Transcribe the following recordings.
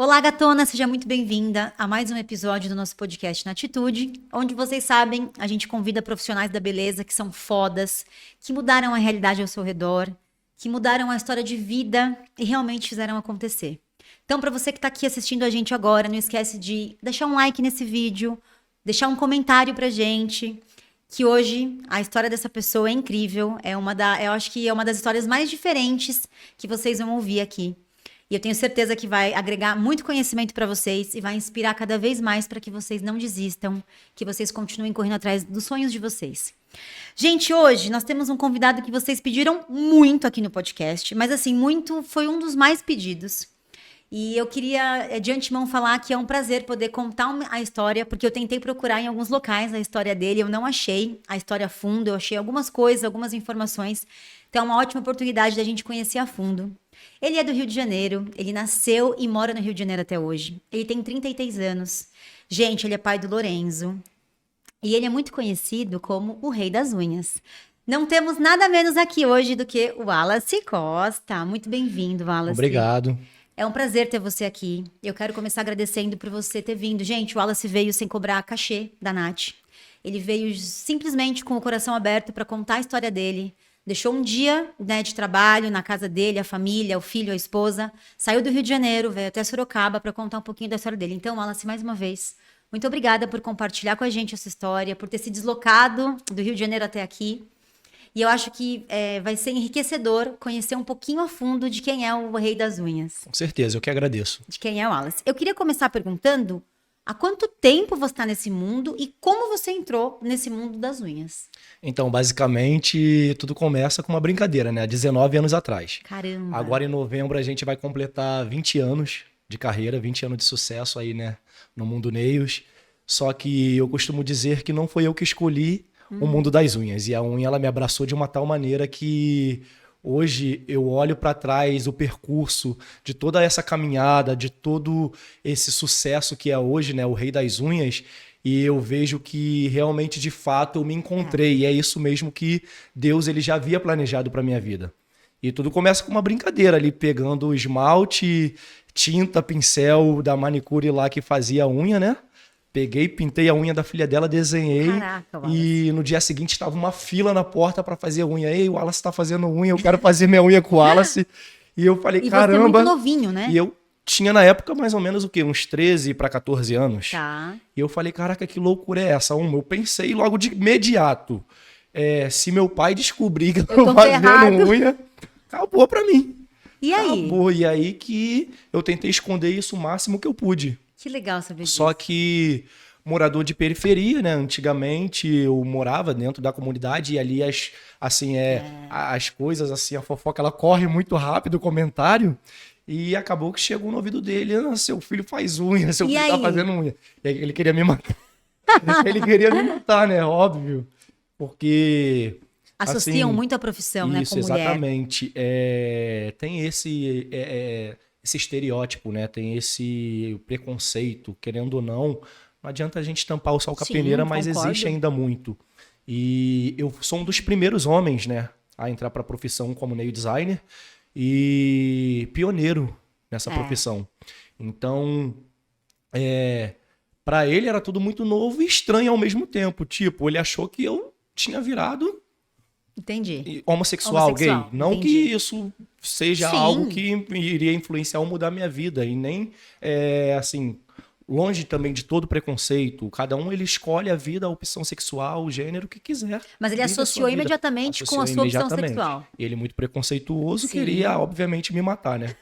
Olá, gatona, seja muito bem-vinda a mais um episódio do nosso podcast Na Atitude, onde vocês sabem, a gente convida profissionais da beleza que são fodas, que mudaram a realidade ao seu redor, que mudaram a história de vida e realmente fizeram acontecer. Então, para você que está aqui assistindo a gente agora, não esquece de deixar um like nesse vídeo, deixar um comentário pra gente, que hoje a história dessa pessoa é incrível, eu acho que é uma das histórias mais diferentes que vocês vão ouvir aqui. E eu tenho certeza que vai agregar muito conhecimento para vocês e vai inspirar cada vez mais para que vocês não desistam, que vocês continuem correndo atrás dos sonhos de vocês. Gente, hoje nós temos um convidado que vocês pediram muito aqui no podcast, mas assim, muito foi um dos mais pedidos. E eu queria de antemão falar que é um prazer poder contar a história, porque eu tentei procurar em alguns locais a história dele, eu não achei a história a fundo, eu achei algumas coisas, algumas informações. Então é uma ótima oportunidade da gente conhecer a fundo. Ele é do Rio de Janeiro, ele nasceu e mora no Rio de Janeiro até hoje. Ele tem 33 anos. Gente, ele é pai do Lorenzo. E ele é muito conhecido como o Rei das Unhas. Não temos nada menos aqui hoje do que o Wallace Costa. Muito bem-vindo, Wallace. Obrigado. É um prazer ter você aqui. Eu quero começar agradecendo por você ter vindo. Gente, o Wallace veio sem cobrar cachê da Nath. Ele veio simplesmente com o coração aberto para contar a história dele. Deixou um dia, né, de trabalho na casa dele, a família, o filho, a esposa. Saiu do Rio de Janeiro, veio até Sorocaba para contar um pouquinho da história dele. Então, Wallace, mais uma vez, muito obrigada por compartilhar com a gente essa história, por ter se deslocado do Rio de Janeiro até aqui. E eu acho que vai ser enriquecedor conhecer um pouquinho a fundo de quem é o Rei das Unhas. Com certeza, eu que agradeço. De quem é o Wallace. Eu queria começar perguntando há quanto tempo você está nesse mundo e como você entrou nesse mundo das unhas? Então, basicamente, tudo começa com uma brincadeira, né? Há 19 anos atrás. Caramba. Agora, em novembro, a gente vai completar 20 anos de carreira, 20 anos de sucesso aí, né? No mundo nails. Só que eu costumo dizer que não foi eu que escolhi o mundo das unhas. E a unha, ela me abraçou de uma tal maneira que hoje eu olho para trás o percurso de toda essa caminhada, de todo esse sucesso que é hoje, né? O Rei das Unhas. E eu vejo que realmente, de fato, eu me encontrei. E é isso mesmo que Deus ele já havia planejado para minha vida. E tudo começa com uma brincadeira ali, pegando esmalte, tinta, pincel da manicure lá que fazia a unha, né? Peguei, pintei a unha da filha dela, desenhei. Caraca, Wallace. E no dia seguinte estava uma fila na porta para fazer a unha. Ei, o Wallace tá fazendo unha, eu quero fazer minha unha com o Wallace. E eu falei, E caramba. você é muito novinho, né? E eu tinha na época mais ou menos o quê? Uns 13 para 14 anos. Tá. E eu falei, caraca, que loucura é essa? Eu pensei logo de imediato. Se meu pai descobrir que eu tô fazendo unha, acabou pra mim. E aí? Acabou. E aí que eu tentei esconder isso o máximo que eu pude. Que legal saber disso. Só que morador de periferia, né? Antigamente eu morava dentro da comunidade e ali as coisas, assim, a fofoca, ela corre muito rápido, o comentário. E acabou que chegou no ouvido dele, seu filho faz unha, seu filho tá fazendo unha. E aí ele queria me matar. Ele queria me matar, né? Óbvio. Porque Associam assim, muito a profissão, né? isso, Com mulher. exatamente. Tem esse estereótipo, né? Tem esse preconceito, querendo ou não. Não adianta a gente tampar o sol com a peneira, mas concordo. existe ainda muito. E eu sou um dos primeiros homens, né? A entrar para a profissão como nail designer e pioneiro nessa profissão. Então, para ele era tudo muito novo e estranho ao mesmo tempo. Tipo, ele achou que eu tinha virado homossexual, gay. Não entendi. que isso seja algo que iria influenciar ou mudar minha vida. E nem, assim, longe também de todo preconceito. Cada um, ele escolhe a vida, a opção sexual, o gênero que quiser. Mas ele associou imediatamente com a sua opção sexual. Ele, muito preconceituoso, queria, obviamente, me matar, né?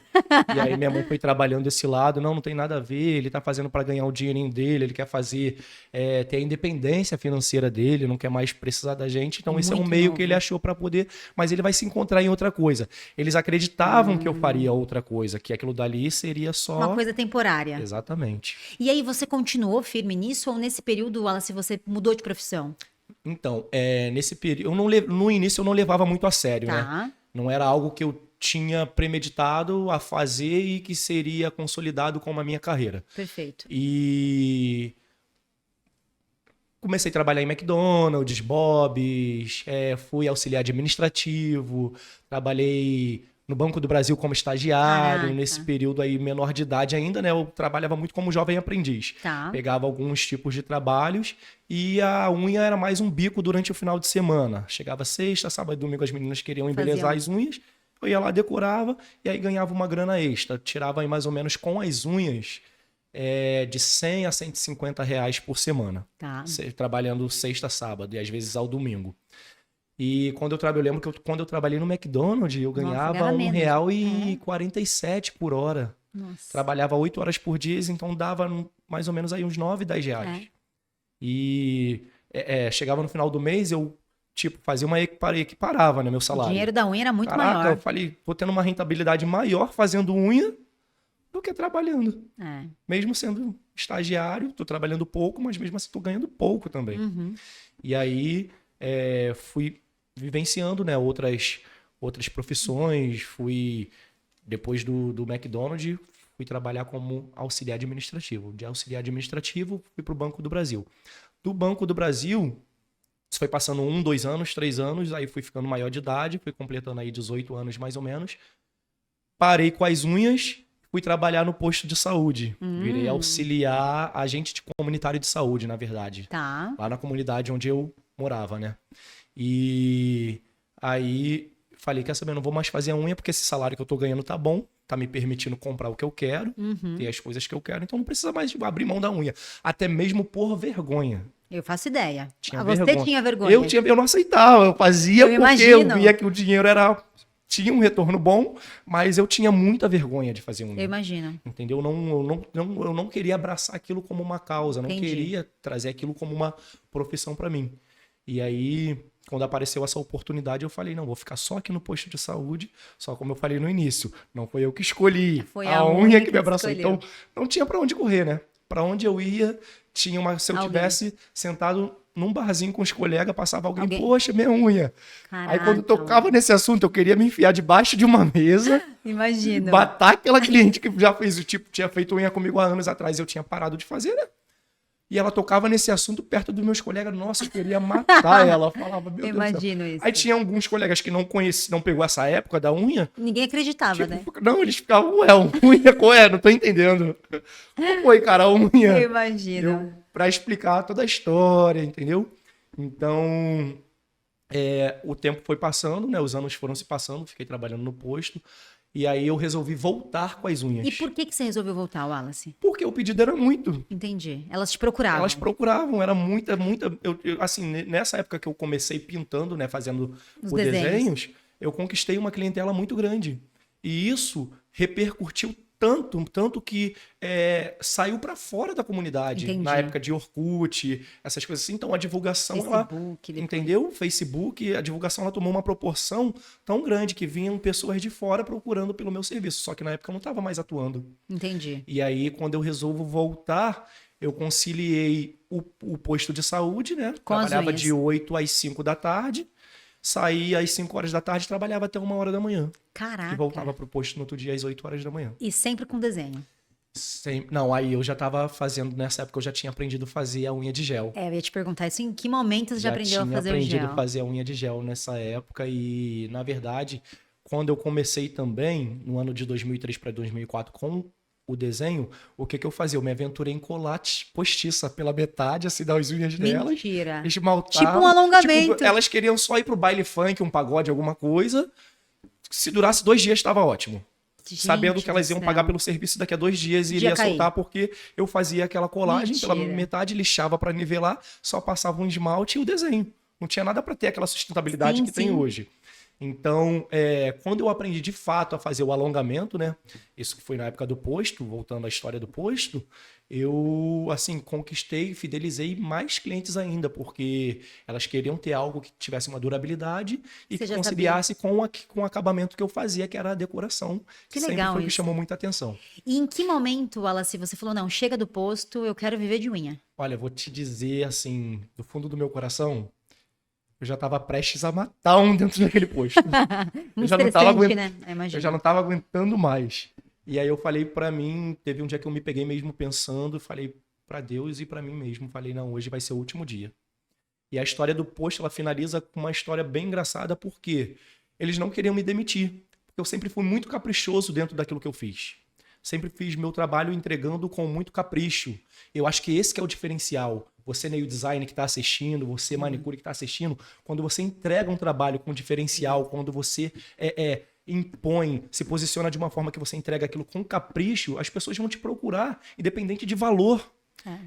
E aí minha mãe foi trabalhando desse lado, não tem nada a ver, ele tá fazendo para ganhar o dinheirinho dele, ele quer fazer, ter a independência financeira dele, não quer mais precisar da gente, então esse é um meio que ele achou para poder, mas ele vai se encontrar em outra coisa. Eles acreditavam que eu faria outra coisa, que aquilo dali seria só... Uma coisa temporária. Exatamente. E aí você continuou firme nisso ou nesse período, Wallace, você mudou de profissão? Então, nesse período, no início eu não levava muito a sério, né? Não era algo que eu tinha premeditado a fazer e que seria consolidado como a minha carreira. Perfeito. E comecei a trabalhar em McDonald's, Bob's, fui auxiliar administrativo, trabalhei no Banco do Brasil como estagiário, Caraca. nesse período aí menor de idade ainda, né? Eu trabalhava muito como jovem aprendiz. Tá. Pegava alguns tipos de trabalhos e a unha era mais um bico durante o final de semana. Chegava sexta, sábado e domingo as meninas queriam embelezar as unhas, eu ia lá, decorava e aí ganhava uma grana extra. Tirava aí mais ou menos com as unhas de 100 a 150 reais por semana. Tá. Trabalhando sexta, sábado e às vezes ao domingo. E eu lembro que quando eu trabalhei no McDonald's, eu ganhava R$1,47 por hora. Nossa. Trabalhava 8 horas por dia, então dava mais ou menos aí uns 9, 10 reais. E chegava no final do mês, eu fazia uma equiparava, né, meu O salário. dinheiro da unha era muito Caraca, maior. eu falei, tô tendo uma rentabilidade maior fazendo unha do que trabalhando. Mesmo sendo estagiário, tô trabalhando pouco, mas mesmo assim tô ganhando pouco também. Uhum. E aí fui vivenciando, né, outras profissões, depois do McDonald's, fui trabalhar como auxiliar administrativo. De auxiliar administrativo, fui para o Banco do Brasil. Do Banco do Brasil, isso foi passando 1, 2 anos, 3 anos, aí fui ficando maior de idade, fui completando aí 18 anos mais ou menos. Parei com as unhas, fui trabalhar no posto de saúde. Virei auxiliar, agente comunitário de saúde, na verdade. Tá. Lá na comunidade onde eu morava, né? E aí falei, quer saber, não vou mais fazer a unha porque esse salário que eu tô ganhando tá bom, tá me permitindo comprar o que eu quero, ter as coisas que eu quero, então não precisa mais abrir mão da unha. Até mesmo por vergonha. Eu faço ideia. Tinha Você vergonha. tinha vergonha? Eu não aceitava, eu fazia Eu porque imagino. eu via que o dinheiro tinha um retorno bom, mas eu tinha muita vergonha de fazer unha. Eu imagino. Entendeu? Eu não queria abraçar aquilo como uma causa, não queria trazer aquilo como uma profissão para mim. E aí, quando apareceu essa oportunidade, eu falei, não, vou ficar só aqui no posto de saúde, só como eu falei no início, não foi eu que escolhi, Foi a unha que me abraçou. escolheu. Então, não tinha para onde correr, né? Para onde eu ia, se eu tivesse sentado num barzinho com os colegas, passava alguém, poxa, minha unha. Caraca, aí quando tocava nesse assunto, eu queria me enfiar debaixo de uma mesa, imagino. matar aquela cliente que já fez tinha feito unha comigo há anos atrás, eu tinha parado de fazer, né? E ela tocava nesse assunto perto dos meus colegas. Nossa, eu queria matar ela. Eu falava, meu Deus do céu. Imagino isso. Aí tinha alguns colegas que não pegou essa época da unha. Ninguém acreditava, né? Não, eles ficavam, unha, qual é? Não tô entendendo. Como foi, cara, a unha? Eu imagino. Pra explicar toda a história, entendeu? Então, o tempo foi passando, né? Os anos foram se passando, fiquei trabalhando no posto. E aí eu resolvi voltar com as unhas. E por que você resolveu voltar, Wallace? Porque o pedido era muito. Entendi. Elas te procuravam. Elas procuravam, era muita. Assim, nessa época que eu comecei pintando, né, fazendo os desenhos, eu conquistei uma clientela muito grande. E isso repercutiu tanto que saiu para fora da comunidade. Entendi. Na época de Orkut, essas coisas assim. Então a divulgação, Facebook, entendeu? Facebook, a divulgação ela tomou uma proporção tão grande que vinham pessoas de fora procurando pelo meu serviço. Só que na época eu não estava mais atuando. Entendi. E aí, quando eu resolvo voltar, eu conciliei o posto de saúde, né? Trabalhava de 8 às 5 da tarde. Saía às 5 horas da tarde e trabalhava até 1 hora da manhã. Caraca. E voltava pro posto no outro dia às 8 horas da manhã. E sempre com desenho? Não, aí eu já estava fazendo, nessa época eu já tinha aprendido a fazer a unha de gel. Eu ia te perguntar isso, em que momento você já aprendeu a fazer o gel? Já tinha aprendido a fazer a unha de gel nessa época e, na verdade, quando eu comecei também, no ano de 2003 para 2004, com o desenho, o que eu fazia? Eu me aventurei em colar postiça pela metade, assim, das unhas delas. Mentira. Esmaltar. Tipo um alongamento. Elas queriam só ir pro baile funk, um pagode, alguma coisa. Se durasse 2 dias, estava ótimo. Gente, sabendo que elas iam pagar pelo serviço daqui a 2 dias e iria soltar, porque eu fazia aquela colagem pela metade, lixava para nivelar, só passava um esmalte e o desenho. Não tinha nada para ter aquela sustentabilidade que tem hoje. Então, quando eu aprendi de fato a fazer o alongamento, né? Isso que foi na época do posto, voltando à história do posto, eu, assim, conquistei, fidelizei mais clientes ainda, porque elas queriam ter algo que tivesse uma durabilidade e que conciliasse com o acabamento que eu fazia, que era a decoração, que sempre foi o que chamou muita atenção. E em que momento, Wallace, você falou, não, chega do posto, eu quero viver de unha? Olha, vou te dizer, assim, do fundo do meu coração, eu já estava prestes a matar um dentro daquele posto. Eu já não tava né? Eu já não estava aguentando mais. E aí eu falei para mim, teve um dia que eu me peguei mesmo pensando, falei para Deus e para mim mesmo, falei, não, hoje vai ser o último dia. E a história do posto, ela finaliza com uma história bem engraçada, porque eles não queriam me demitir. eu sempre fui muito caprichoso dentro daquilo que eu fiz. Sempre fiz meu trabalho entregando com muito capricho. Eu acho que esse que é o diferencial. Você, nail design que está assistindo, você, manicure que está assistindo, quando você entrega um trabalho com diferencial, quando você impõe, se posiciona de uma forma que você entrega aquilo com capricho, as pessoas vão te procurar, independente de valor.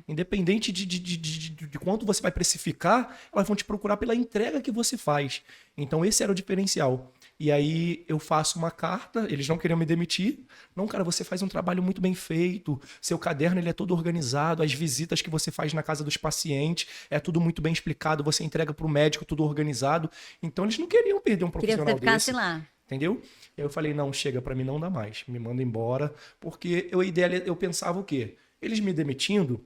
Independente de quanto você vai precificar, elas vão te procurar pela entrega que você faz. Então esse era o diferencial. E aí eu faço uma carta, eles não queriam me demitir. Não, cara, você faz um trabalho muito bem feito, seu caderno ele é todo organizado, as visitas que você faz na casa dos pacientes, é tudo muito bem explicado, você entrega para o médico tudo organizado. Então eles não queriam perder um profissional Queria que você desse. ficasse lá. Entendeu? Eu falei, não, chega, para mim não dá mais, me manda embora, porque eu pensava o quê? Eles me demitindo,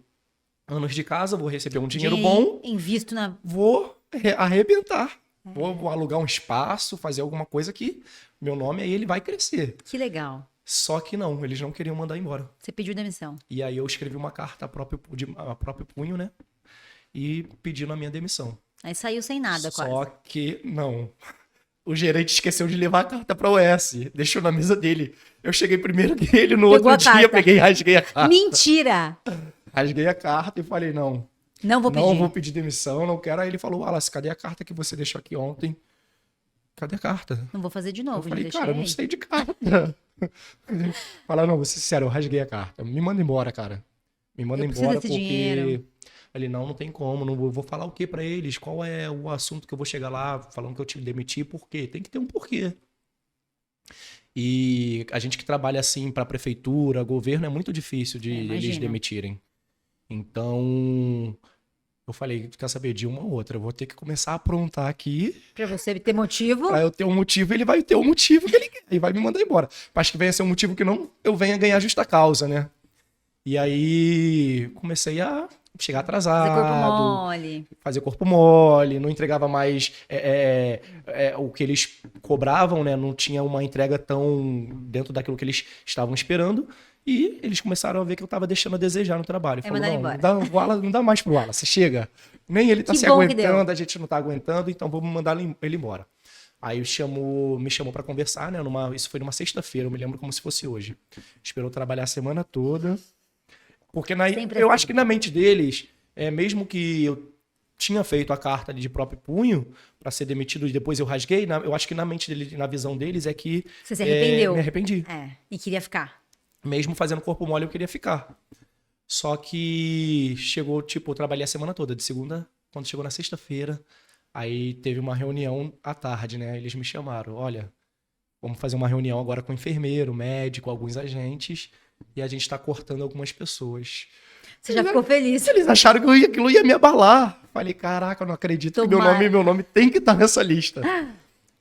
anos de casa, vou receber um dinheiro bom, Invisto na... vou arrebentar. Vou alugar um espaço, fazer alguma coisa que meu nome aí ele vai crescer. Que legal. Só que não, eles não queriam mandar embora. Você pediu demissão. E aí eu escrevi uma carta a próprio punho, né? E pedindo a minha demissão. Aí saiu sem nada, quase. Só que não. O gerente esqueceu de levar a carta para o OS, deixou na mesa dele. Eu cheguei primeiro que ele, no Pegou outro a dia carta. peguei e rasguei a carta. Mentira! Rasguei a carta e falei, não. Não vou pedir. Não vou pedir demissão, não quero. Aí ele falou, Wallace, cadê a carta que você deixou aqui ontem? Cadê a carta? Não vou fazer de novo. Eu falei, já cara, eu não deixei. sei de carta. Fala, não, vou ser sincero, eu rasguei a carta. Me manda embora, cara. Me manda Eu preciso embora desse porque... dinheiro. Ele, não tem como, não vou falar o que pra eles? Qual é o assunto que eu vou chegar lá falando que eu te demiti? Por quê? Tem que ter um porquê. E a gente que trabalha assim pra prefeitura, governo, é muito difícil de eles imagino. demitirem. Então, eu falei, quer saber, de uma ou outra, eu vou ter que começar a aprontar aqui. Pra você ter motivo. Pra eu ter um motivo, ele vai ter o motivo que ele quer e vai me mandar embora. Acho que venha ser um motivo que não eu venha ganhar justa causa, né? E aí comecei a chegar atrasado. Fazer corpo mole. Fazer corpo mole, não entregava mais o que eles cobravam, né? Não tinha uma entrega tão dentro daquilo que eles estavam esperando. E eles começaram a ver que eu tava deixando a desejar no trabalho. Falou, mandaram não, embora. não dá mais pro Wallace, chega. Nem ele tá Que se bom que deu. aguentando, a gente não tá aguentando, então vamos mandar ele embora. Aí me chamou para conversar, né? Isso foi numa sexta-feira, eu me lembro como se fosse hoje. Esperou trabalhar a semana toda. Porque Sempre eu assim. acho que na mente deles, mesmo que eu tinha feito a carta de próprio punho para ser demitido e depois eu rasguei, eu acho que na mente deles, na visão deles, é que Você se arrependeu. me arrependi. E queria ficar. Mesmo fazendo corpo mole, eu queria ficar. Só que chegou, tipo, eu trabalhei a semana toda, de segunda, quando chegou na sexta-feira, aí teve uma reunião à tarde, né? Eles me chamaram, olha, vamos fazer uma reunião agora com o enfermeiro, médico, alguns agentes, e a gente tá cortando algumas pessoas. Você já ficou feliz. Eles acharam que aquilo ia me abalar. Falei, caraca, eu não acredito que Tomara. meu nome tem que estar nessa lista.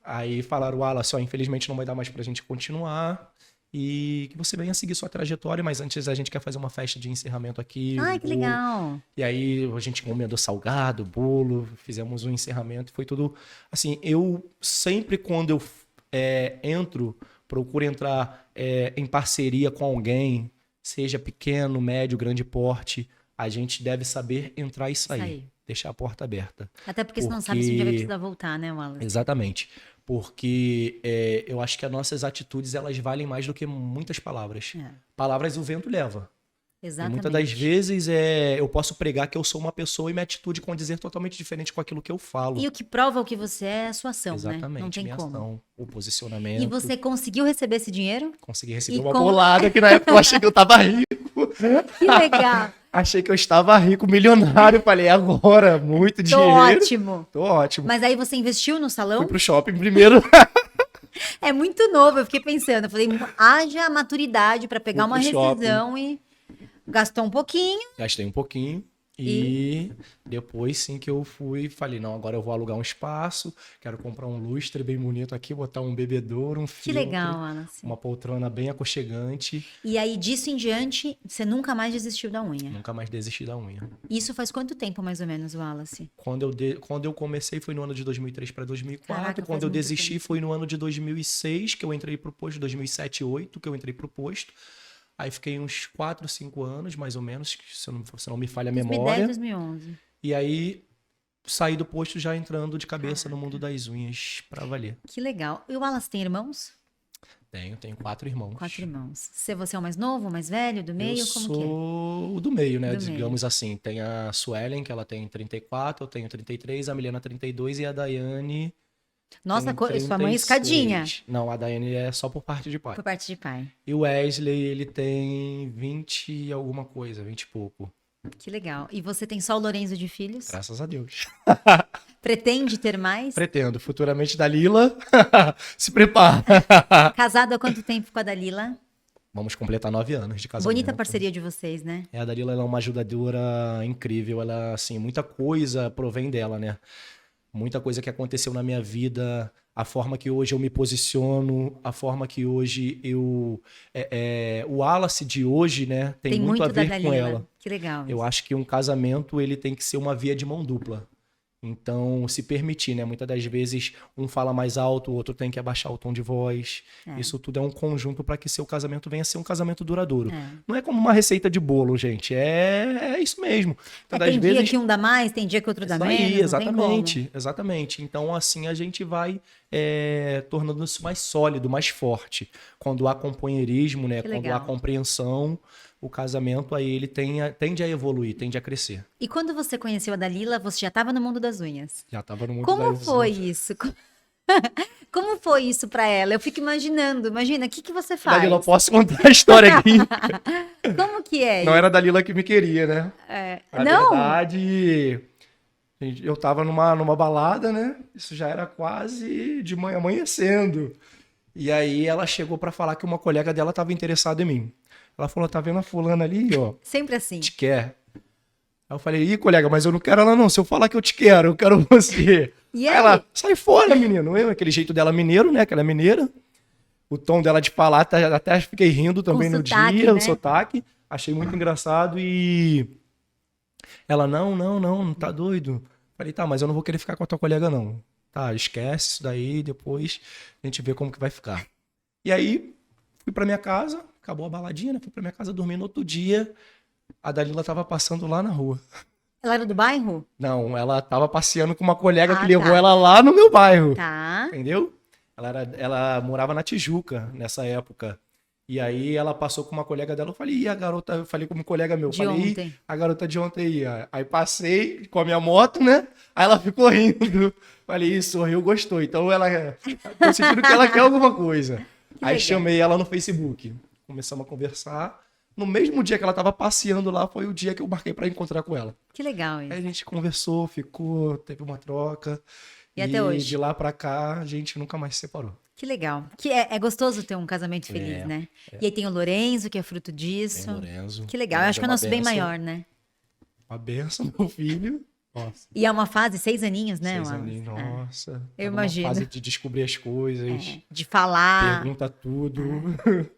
Aí falaram, Wallace, infelizmente não vai dar mais pra gente continuar. E que você venha seguir sua trajetória, mas antes a gente quer fazer uma festa de encerramento aqui. Ai, que legal. E aí a gente comendo salgado, bolo, fizemos um encerramento. Foi tudo... Assim, eu sempre quando eu procuro entrar em parceria com alguém, seja pequeno, médio, grande porte, a gente deve saber entrar e sair. Deixar a porta aberta. Até porque você não sabe se um dia vai precisar voltar, né, Wallace? Exatamente. Porque eu acho que as nossas atitudes, elas valem mais do que muitas palavras. Palavras o vento leva. Exatamente. E muitas das vezes eu posso pregar que eu sou uma pessoa e minha atitude condizer totalmente diferente com aquilo que eu falo. E o que prova o que você é a sua ação, Exatamente, né? Não tem minha como. ação, o posicionamento. E você conseguiu receber esse dinheiro? Consegui receber uma bolada, que na época eu achei que eu tava rico. Que legal. Achei que eu estava rico, milionário. Falei, agora, muito Tô dinheiro. ótimo. Tô ótimo. Mas aí você investiu no salão? Fui pro shopping primeiro. É muito novo, eu fiquei pensando. Eu falei, haja maturidade pra pegar uma Fui pro rescisão e gastou um pouquinho. Gastei um pouquinho. E depois sim que eu falei, não, agora eu vou alugar um espaço, quero comprar um lustre bem bonito aqui, botar um bebedouro, um Que filtro, legal, Wallace. uma poltrona bem aconchegante. E aí, disso em diante, você nunca mais desistiu da unha? Nunca mais desisti da unha. Isso faz quanto tempo, mais ou menos, Wallace? Quando eu comecei foi no ano de 2003 para 2004. Caraca, faz Quando eu muito desisti tempo. foi no ano de 2006, que eu entrei pro posto, 2007, 2008, que eu entrei pro posto. Aí fiquei uns 4, 5 anos, mais ou menos, se não me falha a 2010, memória. 2011. E aí saí do posto já entrando de cabeça no mundo das unhas pra valer. Que legal. E o Wallace tem irmãos? Tenho 4 irmãos. 4 irmãos. Você é o mais novo, o mais velho, do meio? Eu Como que é? sou o do meio, né? Do Digamos assim. Tem a Suelen, que ela tem 34, eu tenho 33, a Milena 32 e a Daiane Nossa, tem sua mãe é escadinha. 36. Não, a Daiane é só por parte de pai. Por parte de pai. E o Wesley, ele tem 20 e alguma coisa, 20 e pouco. Que legal. E você tem só o Lorenzo de filhos? Graças a Deus. Pretende ter mais? Pretendo. Futuramente Dalila. Se prepara. Casado há quanto tempo com a Dalila? Vamos completar 9 anos de casamento. Bonita parceria de vocês, né? A Dalila, ela é uma ajudadora incrível. Ela, assim, muita coisa provém dela, né? Muita coisa que aconteceu na minha vida, a forma que hoje eu me posiciono, a forma que hoje eu... o Wallace de hoje, né? Tem muito a da ver Dalila. com ela. Que legal. Eu acho que um casamento, ele tem que ser uma via de mão dupla. Então, se permitir, né? Muitas das vezes, um fala mais alto, o outro tem que abaixar o tom de voz. Isso tudo é um conjunto para que seu casamento venha a ser um casamento duradouro. Não é como uma receita de bolo, gente. É isso mesmo. Então, tem dia que um dá mais, tem dia que outro dá menos. Aí, exatamente, exatamente. Então, assim, a gente vai tornando-se mais sólido, mais forte. Quando há companheirismo, né? Quando há compreensão, o casamento aí ele tende a evoluir, tende a crescer. E quando você conheceu a Dalila, você já estava no mundo das unhas? Já estava no mundo das unhas. Como foi isso? Como foi isso para ela? Eu fico imaginando. Imagina, o que você faz? Dalila, posso contar a história aqui? Como que é? Não era a Dalila que me queria, né? Não? Na verdade, eu tava numa balada, né? Isso já era quase de manhã amanhecendo. E aí ela chegou para falar que uma colega dela estava interessada em mim. Ela falou, tá vendo a fulana ali, ó? Sempre assim. Te quer. Aí eu falei, ih, colega, mas eu não quero ela não. Se eu falar que eu te quero, eu quero você. E aí ela, sai fora, menino. Aquele jeito dela mineiro, né? Que ela é mineira. O tom dela de falar, até fiquei rindo também no dia, o sotaque. Achei muito engraçado e... Ela, não tá doido. Falei, tá, mas eu não vou querer ficar com a tua colega, não. Tá, esquece isso daí, depois a gente vê como que vai ficar. E aí, fui pra minha casa, acabou a baladinha, né? Fui pra minha casa dormir. No outro dia, a Dalila tava passando lá na rua. Ela era do bairro? Não, ela tava passeando com uma colega que levou ela lá no meu bairro. Tá. Entendeu? Ela morava na Tijuca nessa época. E aí ela passou com uma colega dela, eu falei, e a garota, eu falei com um colega meu, a garota de ontem aí. Aí passei com a minha moto, né? Aí ela ficou rindo. Falei, sorriu, gostou. Então tô sentindo que ela quer alguma coisa. Aí chamei ela no Facebook. Começamos a conversar. No mesmo dia que ela tava passeando lá, foi o dia que eu marquei pra encontrar com ela. Que legal isso. Aí a gente conversou, ficou, teve uma troca. E até hoje? De lá pra cá, a gente nunca mais se separou. Que legal. Que é gostoso ter um casamento feliz, né? E aí tem o Lorenzo, que é fruto disso. Tem o Lorenzo. Que legal. Eu acho que é o nosso bem maior, né? Uma benção, meu filho. Nossa. E é uma fase, 6 aninhos, né? 6 aninhos, nossa. Eu imagino. Uma fase de descobrir as coisas. De falar. Pergunta tudo.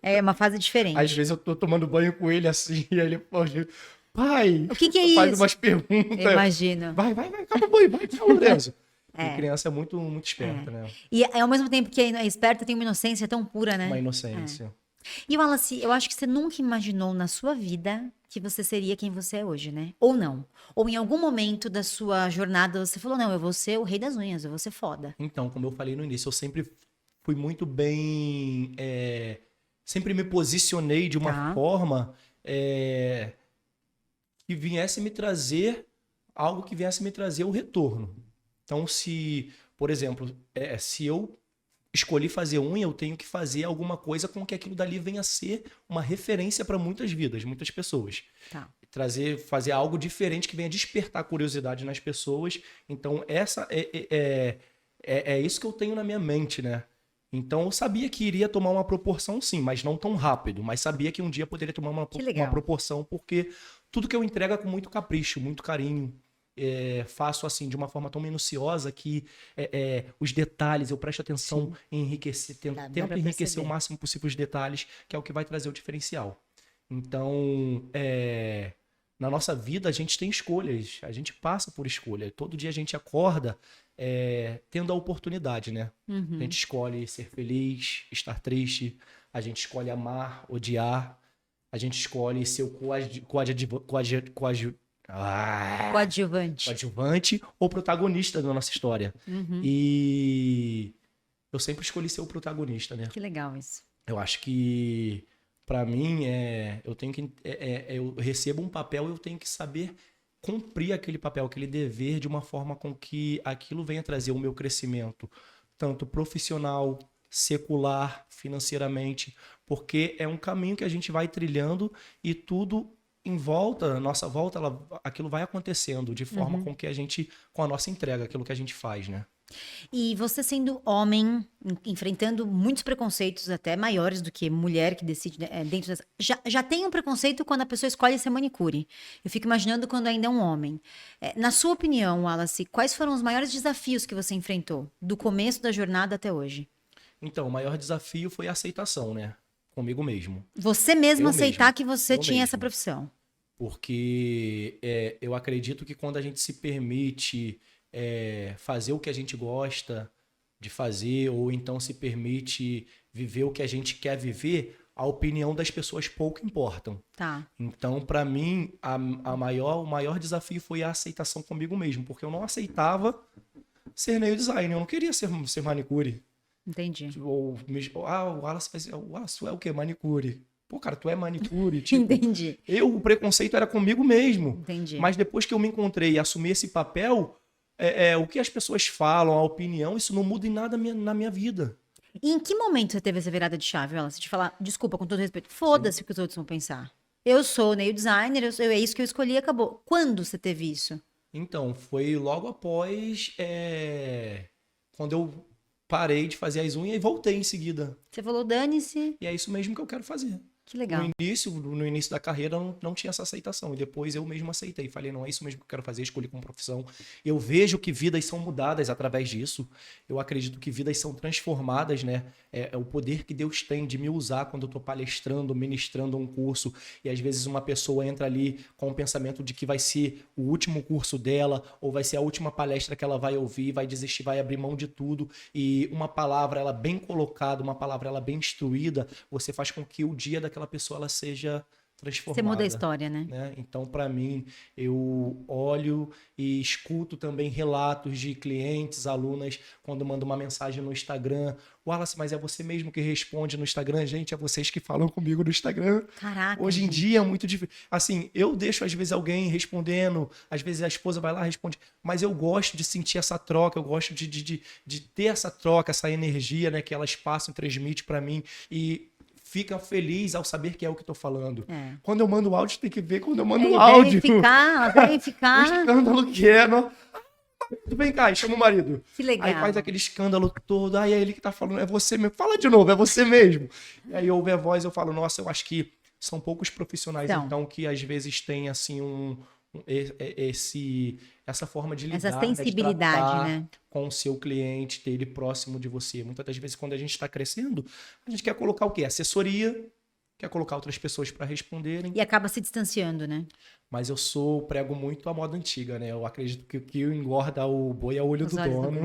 É uma fase diferente. Às vezes eu tô tomando banho com ele assim, e aí ele pode... Pai, o que é isso? Faz umas perguntas. Eu imagino. Vai, acaba o banho, vai, Lorenzo. E criança é muito esperta, né? E ao mesmo tempo que é esperta, tem uma inocência tão pura, né? Uma inocência. E Wallace, eu acho que você nunca imaginou na sua vida que você seria quem você é hoje, né? Ou não. Ou em algum momento da sua jornada você falou, não, eu vou ser o rei das unhas, eu vou ser foda. Então, como eu falei no início, eu sempre fui muito bem... sempre me posicionei de uma forma que viesse me trazer algo que viesse me trazer o retorno. Então, se, por exemplo, se eu escolhi fazer unha, eu tenho que fazer alguma coisa com que aquilo dali venha a ser uma referência para muitas vidas, muitas pessoas. Tá. Fazer algo diferente que venha despertar curiosidade nas pessoas. Então, essa é isso que eu tenho na minha mente, né? Então, eu sabia que iria tomar uma proporção, sim, mas não tão rápido. Mas sabia que um dia poderia tomar uma proporção, porque tudo que eu entrego é com muito capricho, muito carinho. Faço assim de uma forma tão minuciosa que os detalhes eu presto atenção em enriquecer, tento enriquecer o máximo possível os detalhes, que é o que vai trazer o diferencial. Então, na nossa vida a gente tem escolhas, a gente passa por escolha. Todo dia a gente acorda tendo a oportunidade, né? A gente escolhe ser feliz, estar triste, a gente escolhe amar, odiar, a gente escolhe ser o coadjuvante ou protagonista da nossa história. E eu sempre escolhi ser o protagonista, né? Que legal isso. Eu acho que, para mim, eu tenho que, eu recebo um papel e eu tenho que saber cumprir aquele papel, aquele dever de uma forma com que aquilo venha trazer o meu crescimento, tanto profissional, secular, financeiramente, porque é um caminho que a gente vai trilhando e tudo em volta, nossa volta, aquilo vai acontecendo de forma com que a gente, com a nossa entrega, aquilo que a gente faz, né? E você sendo homem, enfrentando muitos preconceitos até maiores do que mulher que decide né, dentro das... Já tem um preconceito quando a pessoa escolhe ser manicure. Eu fico imaginando quando ainda é um homem. Na sua opinião, Wallace, quais foram os maiores desafios que você enfrentou do começo da jornada até hoje? Então, o maior desafio foi a aceitação, né? Comigo mesmo. Você mesmo Eu aceitar mesmo. que você Eu tinha essa mesmo. profissão. Porque eu acredito que quando a gente se permite fazer o que a gente gosta de fazer, ou então se permite viver o que a gente quer viver, a opinião das pessoas pouco importam. Tá, Então, para mim, o maior desafio foi a aceitação comigo mesmo, porque eu não aceitava ser nail designer, eu não queria ser manicure. entendi. Ou, o Wallace tu é o quê? Manicure. Pô, cara, tu é manicure. Tipo, Entendi, o preconceito era comigo mesmo. entendi. Mas depois que eu me encontrei e assumi esse papel, o que as pessoas falam, a opinião, isso não muda em nada na minha vida. E em que momento você teve essa virada de chave, Wallace? De falar, desculpa, com todo respeito, foda-se o que os outros vão pensar. Eu sou nail designer, é isso que eu escolhi e acabou. Quando você teve isso? Então, foi logo após quando eu parei de fazer as unhas e voltei em seguida. Você falou, dane-se, E é isso mesmo que eu quero fazer. que legal. No início da carreira, não tinha essa aceitação. E depois eu mesmo aceitei. Falei, não, é isso mesmo que eu quero fazer, escolhi como profissão. Eu vejo que vidas são mudadas através disso. Eu acredito que vidas são transformadas, né? É o poder que Deus tem de me usar quando eu estou palestrando, ministrando um curso. E às vezes uma pessoa entra ali com o pensamento de que vai ser o último curso dela, ou vai ser a última palestra que ela vai ouvir, vai desistir, vai abrir mão de tudo. E uma palavra, ela bem colocada, uma palavra, ela bem instruída, você faz com que o dia daquela pessoa ela seja transformada. Você muda a história, né? Então, para mim, eu olho e escuto também relatos de clientes, alunas, quando mandam uma mensagem no Instagram. Wallace, mas é você mesmo que responde no Instagram? Gente, é vocês que falam comigo no Instagram. Caraca, Hoje em gente. dia é muito difícil. Assim, eu deixo às vezes alguém respondendo, às vezes a esposa vai lá e responde, mas eu gosto de sentir essa troca, eu gosto de ter essa troca, essa energia, né, que elas passam, transmite para mim e fica feliz ao saber que é o que estou falando. Quando eu mando áudio, tem que ver quando eu mando áudio. Verificar. O escândalo que é. Vem cá, e chama o marido. Que legal. Aí faz aquele escândalo todo. Aí é ele que tá falando, é você mesmo. Fala de novo, é você mesmo. E aí ouve a voz, eu falo, nossa, eu acho que são poucos profissionais, então que às vezes têm, assim, essa forma de lidar, essa sensibilidade, de tratar né? com o seu cliente, ter ele próximo de você. Muitas das vezes, quando a gente está crescendo, a gente quer colocar o quê? Assessoria, quer colocar outras pessoas para responderem. E acaba se distanciando, né? Mas eu prego muito a moda antiga, né? Eu acredito que o que engorda o boi é o olho do dono.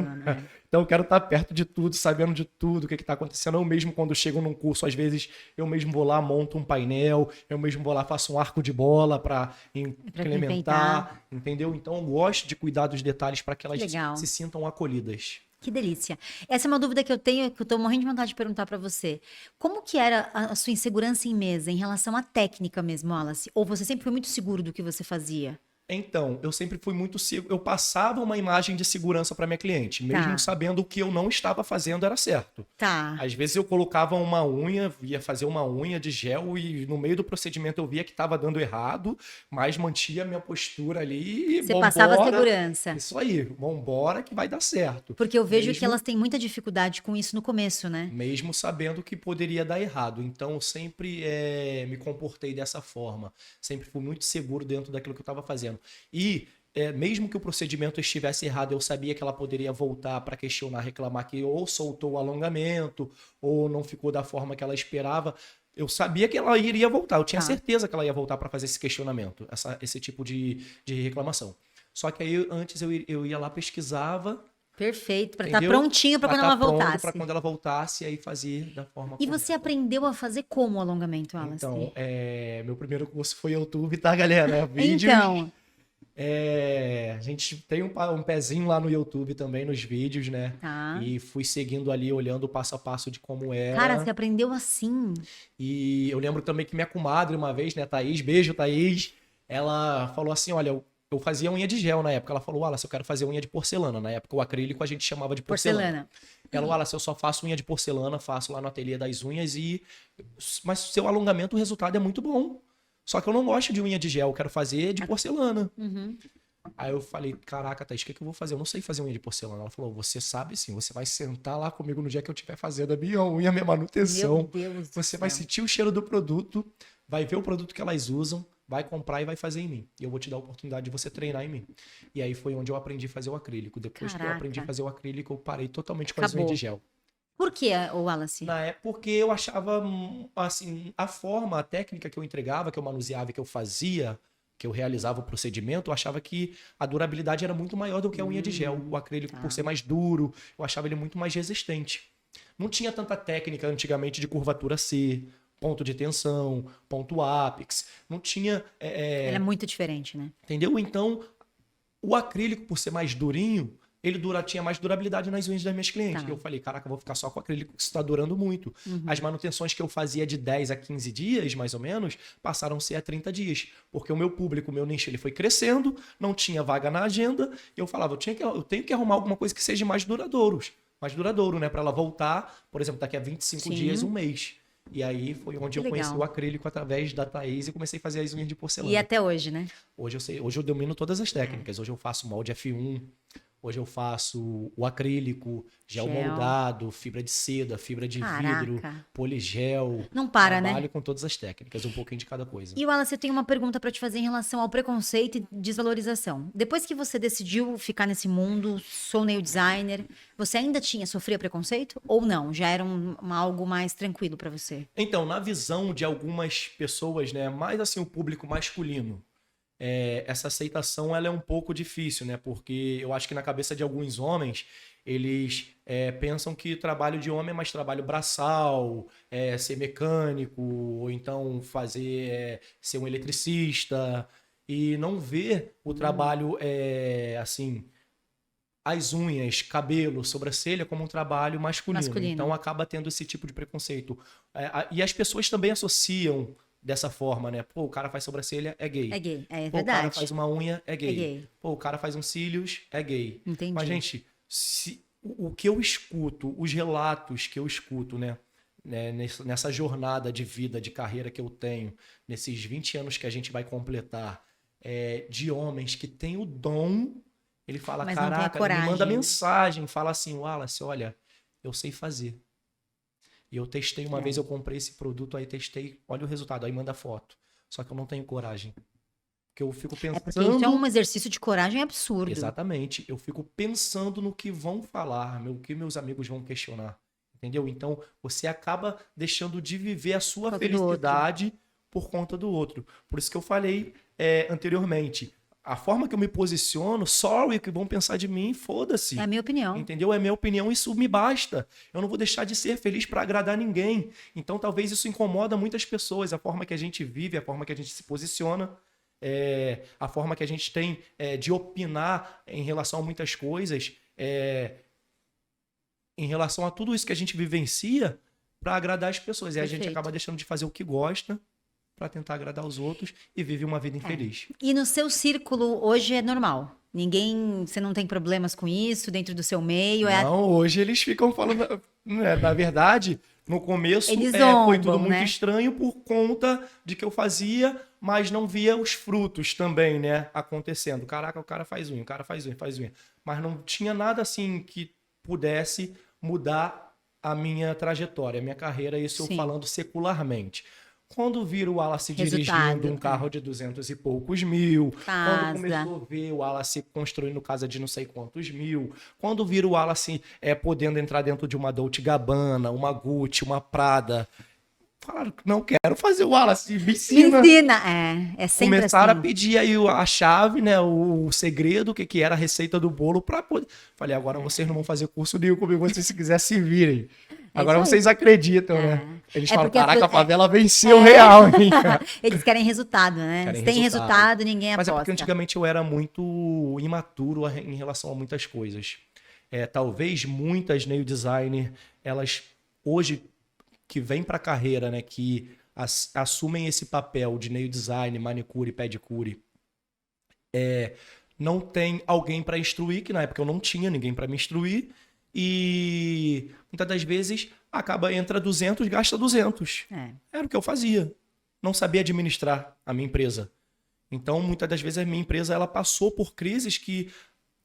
Então eu quero estar perto de tudo, sabendo de tudo, o que está acontecendo. Eu mesmo, quando chego num curso, às vezes, eu mesmo vou lá, monto um painel, eu mesmo vou lá, faço um arco de bola para implementar, entendeu? Então eu gosto de cuidar dos detalhes para que elas se sintam acolhidas. Que delícia. Essa é uma dúvida que eu tenho, que eu tô morrendo de vontade de perguntar para você. Como que era a sua insegurança em mesa em relação à técnica mesmo, Wallace? Ou você sempre foi muito seguro do que você fazia? Então, eu sempre fui muito seguro. Eu passava uma imagem de segurança para minha cliente, mesmo sabendo o que eu não estava fazendo era certo. Às vezes eu colocava uma unha, ia fazer uma unha de gel e no meio do procedimento eu via que estava dando errado, mas mantinha a minha postura ali e você passava segurança. Isso aí, vambora que vai dar certo. Porque eu vejo que elas têm muita dificuldade com isso no começo, né? Mesmo sabendo que poderia dar errado. Então, eu sempre me comportei dessa forma. Sempre fui muito seguro dentro daquilo que eu estava fazendo. E mesmo que o procedimento estivesse errado, eu sabia que ela poderia voltar para questionar, reclamar que ou soltou o alongamento ou não ficou da forma que ela esperava. Eu sabia que ela iria voltar. Eu tinha certeza que ela ia voltar para fazer esse questionamento, esse tipo de reclamação. Só que aí antes eu ia lá, pesquisava. Perfeito, para estar prontinho para quando ela voltasse. Para quando ela voltasse, aí fazer da forma correta. E você aprendeu a fazer como o alongamento, Wallace? Então, meu primeiro curso foi YouTube, tá, galera? Vídeos. Então, A gente tem um pezinho lá no YouTube também, nos vídeos, né? Tá. E fui seguindo ali, olhando o passo a passo de como era. Cara, você aprendeu assim? E eu lembro também que minha comadre uma vez, né, Thaís, beijo, Thaís, ela falou assim, olha, eu fazia unha de gel na época. Ela falou, Wallace, eu quero fazer unha de porcelana. Na época, o acrílico a gente chamava de porcelana. Ela, Wallace, eu só faço unha de porcelana, faço lá no ateliê das unhas mas seu alongamento, o resultado é muito bom. Só que eu não gosto de unha de gel, eu quero fazer de porcelana. Uhum. Aí eu falei, caraca, Thaís, o que eu vou fazer? Eu não sei fazer unha de porcelana. Ela falou, você sabe sim, você vai sentar lá comigo no dia que eu estiver fazendo a minha unha, a minha manutenção. Meu Deus do Você vai céu. sentir o cheiro do produto, vai ver o produto que elas usam, vai comprar e vai fazer em mim. E eu vou te dar a oportunidade de você treinar em mim. E aí foi onde eu aprendi a fazer o acrílico. Depois que eu aprendi a fazer o acrílico, eu parei totalmente com as unhas de gel. Por que, Wallace? Na época, porque eu achava, assim, a forma, a técnica que eu entregava, que eu manuseava, que eu fazia, que eu realizava o procedimento, eu achava que a durabilidade era muito maior do que a unha de gel. O acrílico, por ser mais duro, eu achava ele muito mais resistente. Não tinha tanta técnica antigamente de curvatura C, ponto de tensão, ponto ápex. Não tinha... Ele é muito diferente, né? Entendeu? Então, o acrílico, por ser mais durinho, ele tinha mais durabilidade nas unhas das minhas clientes. Tá. E eu falei, caraca, eu vou ficar só com acrílico, que isso está durando muito. As manutenções que eu fazia de 10 a 15 dias, mais ou menos, passaram a ser a 30 dias. Porque o meu público, o meu nicho, ele foi crescendo, não tinha vaga na agenda, e eu falava, eu tenho que arrumar alguma coisa que seja mais duradouro, né? Para ela voltar, por exemplo, daqui a 25 dias, um mês. E aí foi onde eu conheci o acrílico através da Thaís e comecei a fazer as unhas de porcelana. E até hoje, né? Hoje eu domino todas as técnicas. Hoje eu faço molde F1, hoje eu faço o acrílico, gel moldado, fibra de seda, fibra de vidro, poligel. Não para, né? Trabalho com todas as técnicas, um pouquinho de cada coisa. E, Wallace, eu tenho uma pergunta para te fazer em relação ao preconceito e desvalorização. Depois que você decidiu ficar nesse mundo, sou nail designer, você ainda sofria preconceito? Ou não? Já era algo mais tranquilo para você? Então, na visão de algumas pessoas, né, mais assim o público masculino, essa aceitação ela é um pouco difícil, né? Porque eu acho que na cabeça de alguns homens, eles pensam que trabalho de homem é mais trabalho braçal, ser mecânico, ou então ser um eletricista, e não ver o trabalho, assim, as unhas, cabelo, sobrancelha como um trabalho masculino. Então acaba tendo esse tipo de preconceito. E as pessoas também associam dessa forma, né? Pô, o cara faz sobrancelha, é gay. É gay, é Pô, verdade. o cara faz uma unha, é gay. É gay. Pô, o cara faz uns cílios, é gay. Entendi. Mas, gente, o que eu escuto, os relatos que eu escuto, né? Nessa jornada de vida, de carreira que eu tenho, nesses 20 anos que a gente vai completar, de homens que têm o dom, ele fala, mas caraca, ele me manda mensagem, fala assim, Wallace, olha, eu sei fazer. E eu testei uma vez, eu comprei esse produto, aí testei, olha o resultado, aí manda foto. Só que eu não tenho coragem. Porque eu fico pensando... porque isso é um exercício de coragem absurdo. Exatamente. Eu fico pensando no que vão falar, o que meus amigos vão questionar. Entendeu? Então, você acaba deixando de viver a sua felicidade por conta do outro. Por isso que eu falei anteriormente. A forma que eu me posiciono, sorry, que vão pensar de mim, foda-se. É a minha opinião. Entendeu? É a minha opinião, isso me basta. Eu não vou deixar de ser feliz para agradar ninguém. Então, talvez isso incomoda muitas pessoas. A forma que a gente vive, a forma que a gente se posiciona, a forma que a gente tem de opinar em relação a muitas coisas, em relação a tudo isso que a gente vivencia para agradar as pessoas. E a gente acaba deixando de fazer o que gosta para tentar agradar os outros e vive uma vida infeliz. E no seu círculo hoje é normal? Você não tem problemas com isso dentro do seu meio? Não, hoje eles ficam falando... Na verdade, no começo foi tudo muito estranho por conta de que eu fazia, mas não via os frutos também, né, acontecendo. Caraca, o cara faz unha, faz unha. Mas não tinha nada assim que pudesse mudar a minha trajetória, a minha carreira, isso eu falando secularmente. Quando vira o Wallace dirigindo um carro de 200 e poucos mil, quando começou a ver o Wallace construindo casa de não sei quantos mil, quando vira o Wallace podendo entrar dentro de uma Dolce & Gabbana, uma Gucci, uma Prada, falaram, não quero fazer o Wallace, me ensina. Me ensina, é sempre Começaram assim. a pedir aí a chave, né, o segredo, o que era a receita do bolo para poder... Falei, agora vocês não vão fazer curso nenhum comigo, vocês se quiser se virem. Agora isso aí. vocês acreditam, né? Eles É falam, porque as caraca, a pessoas- favela venceu real, hein? Eles querem resultado, né? Querem Se tem resultado, ninguém Mas é aposta. porque antigamente eu era muito imaturo em relação a muitas coisas. Talvez muitas nail designer, elas hoje que vêm para a carreira, né, que assumem esse papel de nail design, manicure, pedicure, não tem alguém para instruir, que na época eu não tinha ninguém para me instruir, e muitas das vezes entra 200, gasta 200. Era o que eu fazia. Não sabia administrar a minha empresa. Então, muitas das vezes a minha empresa ela passou por crises que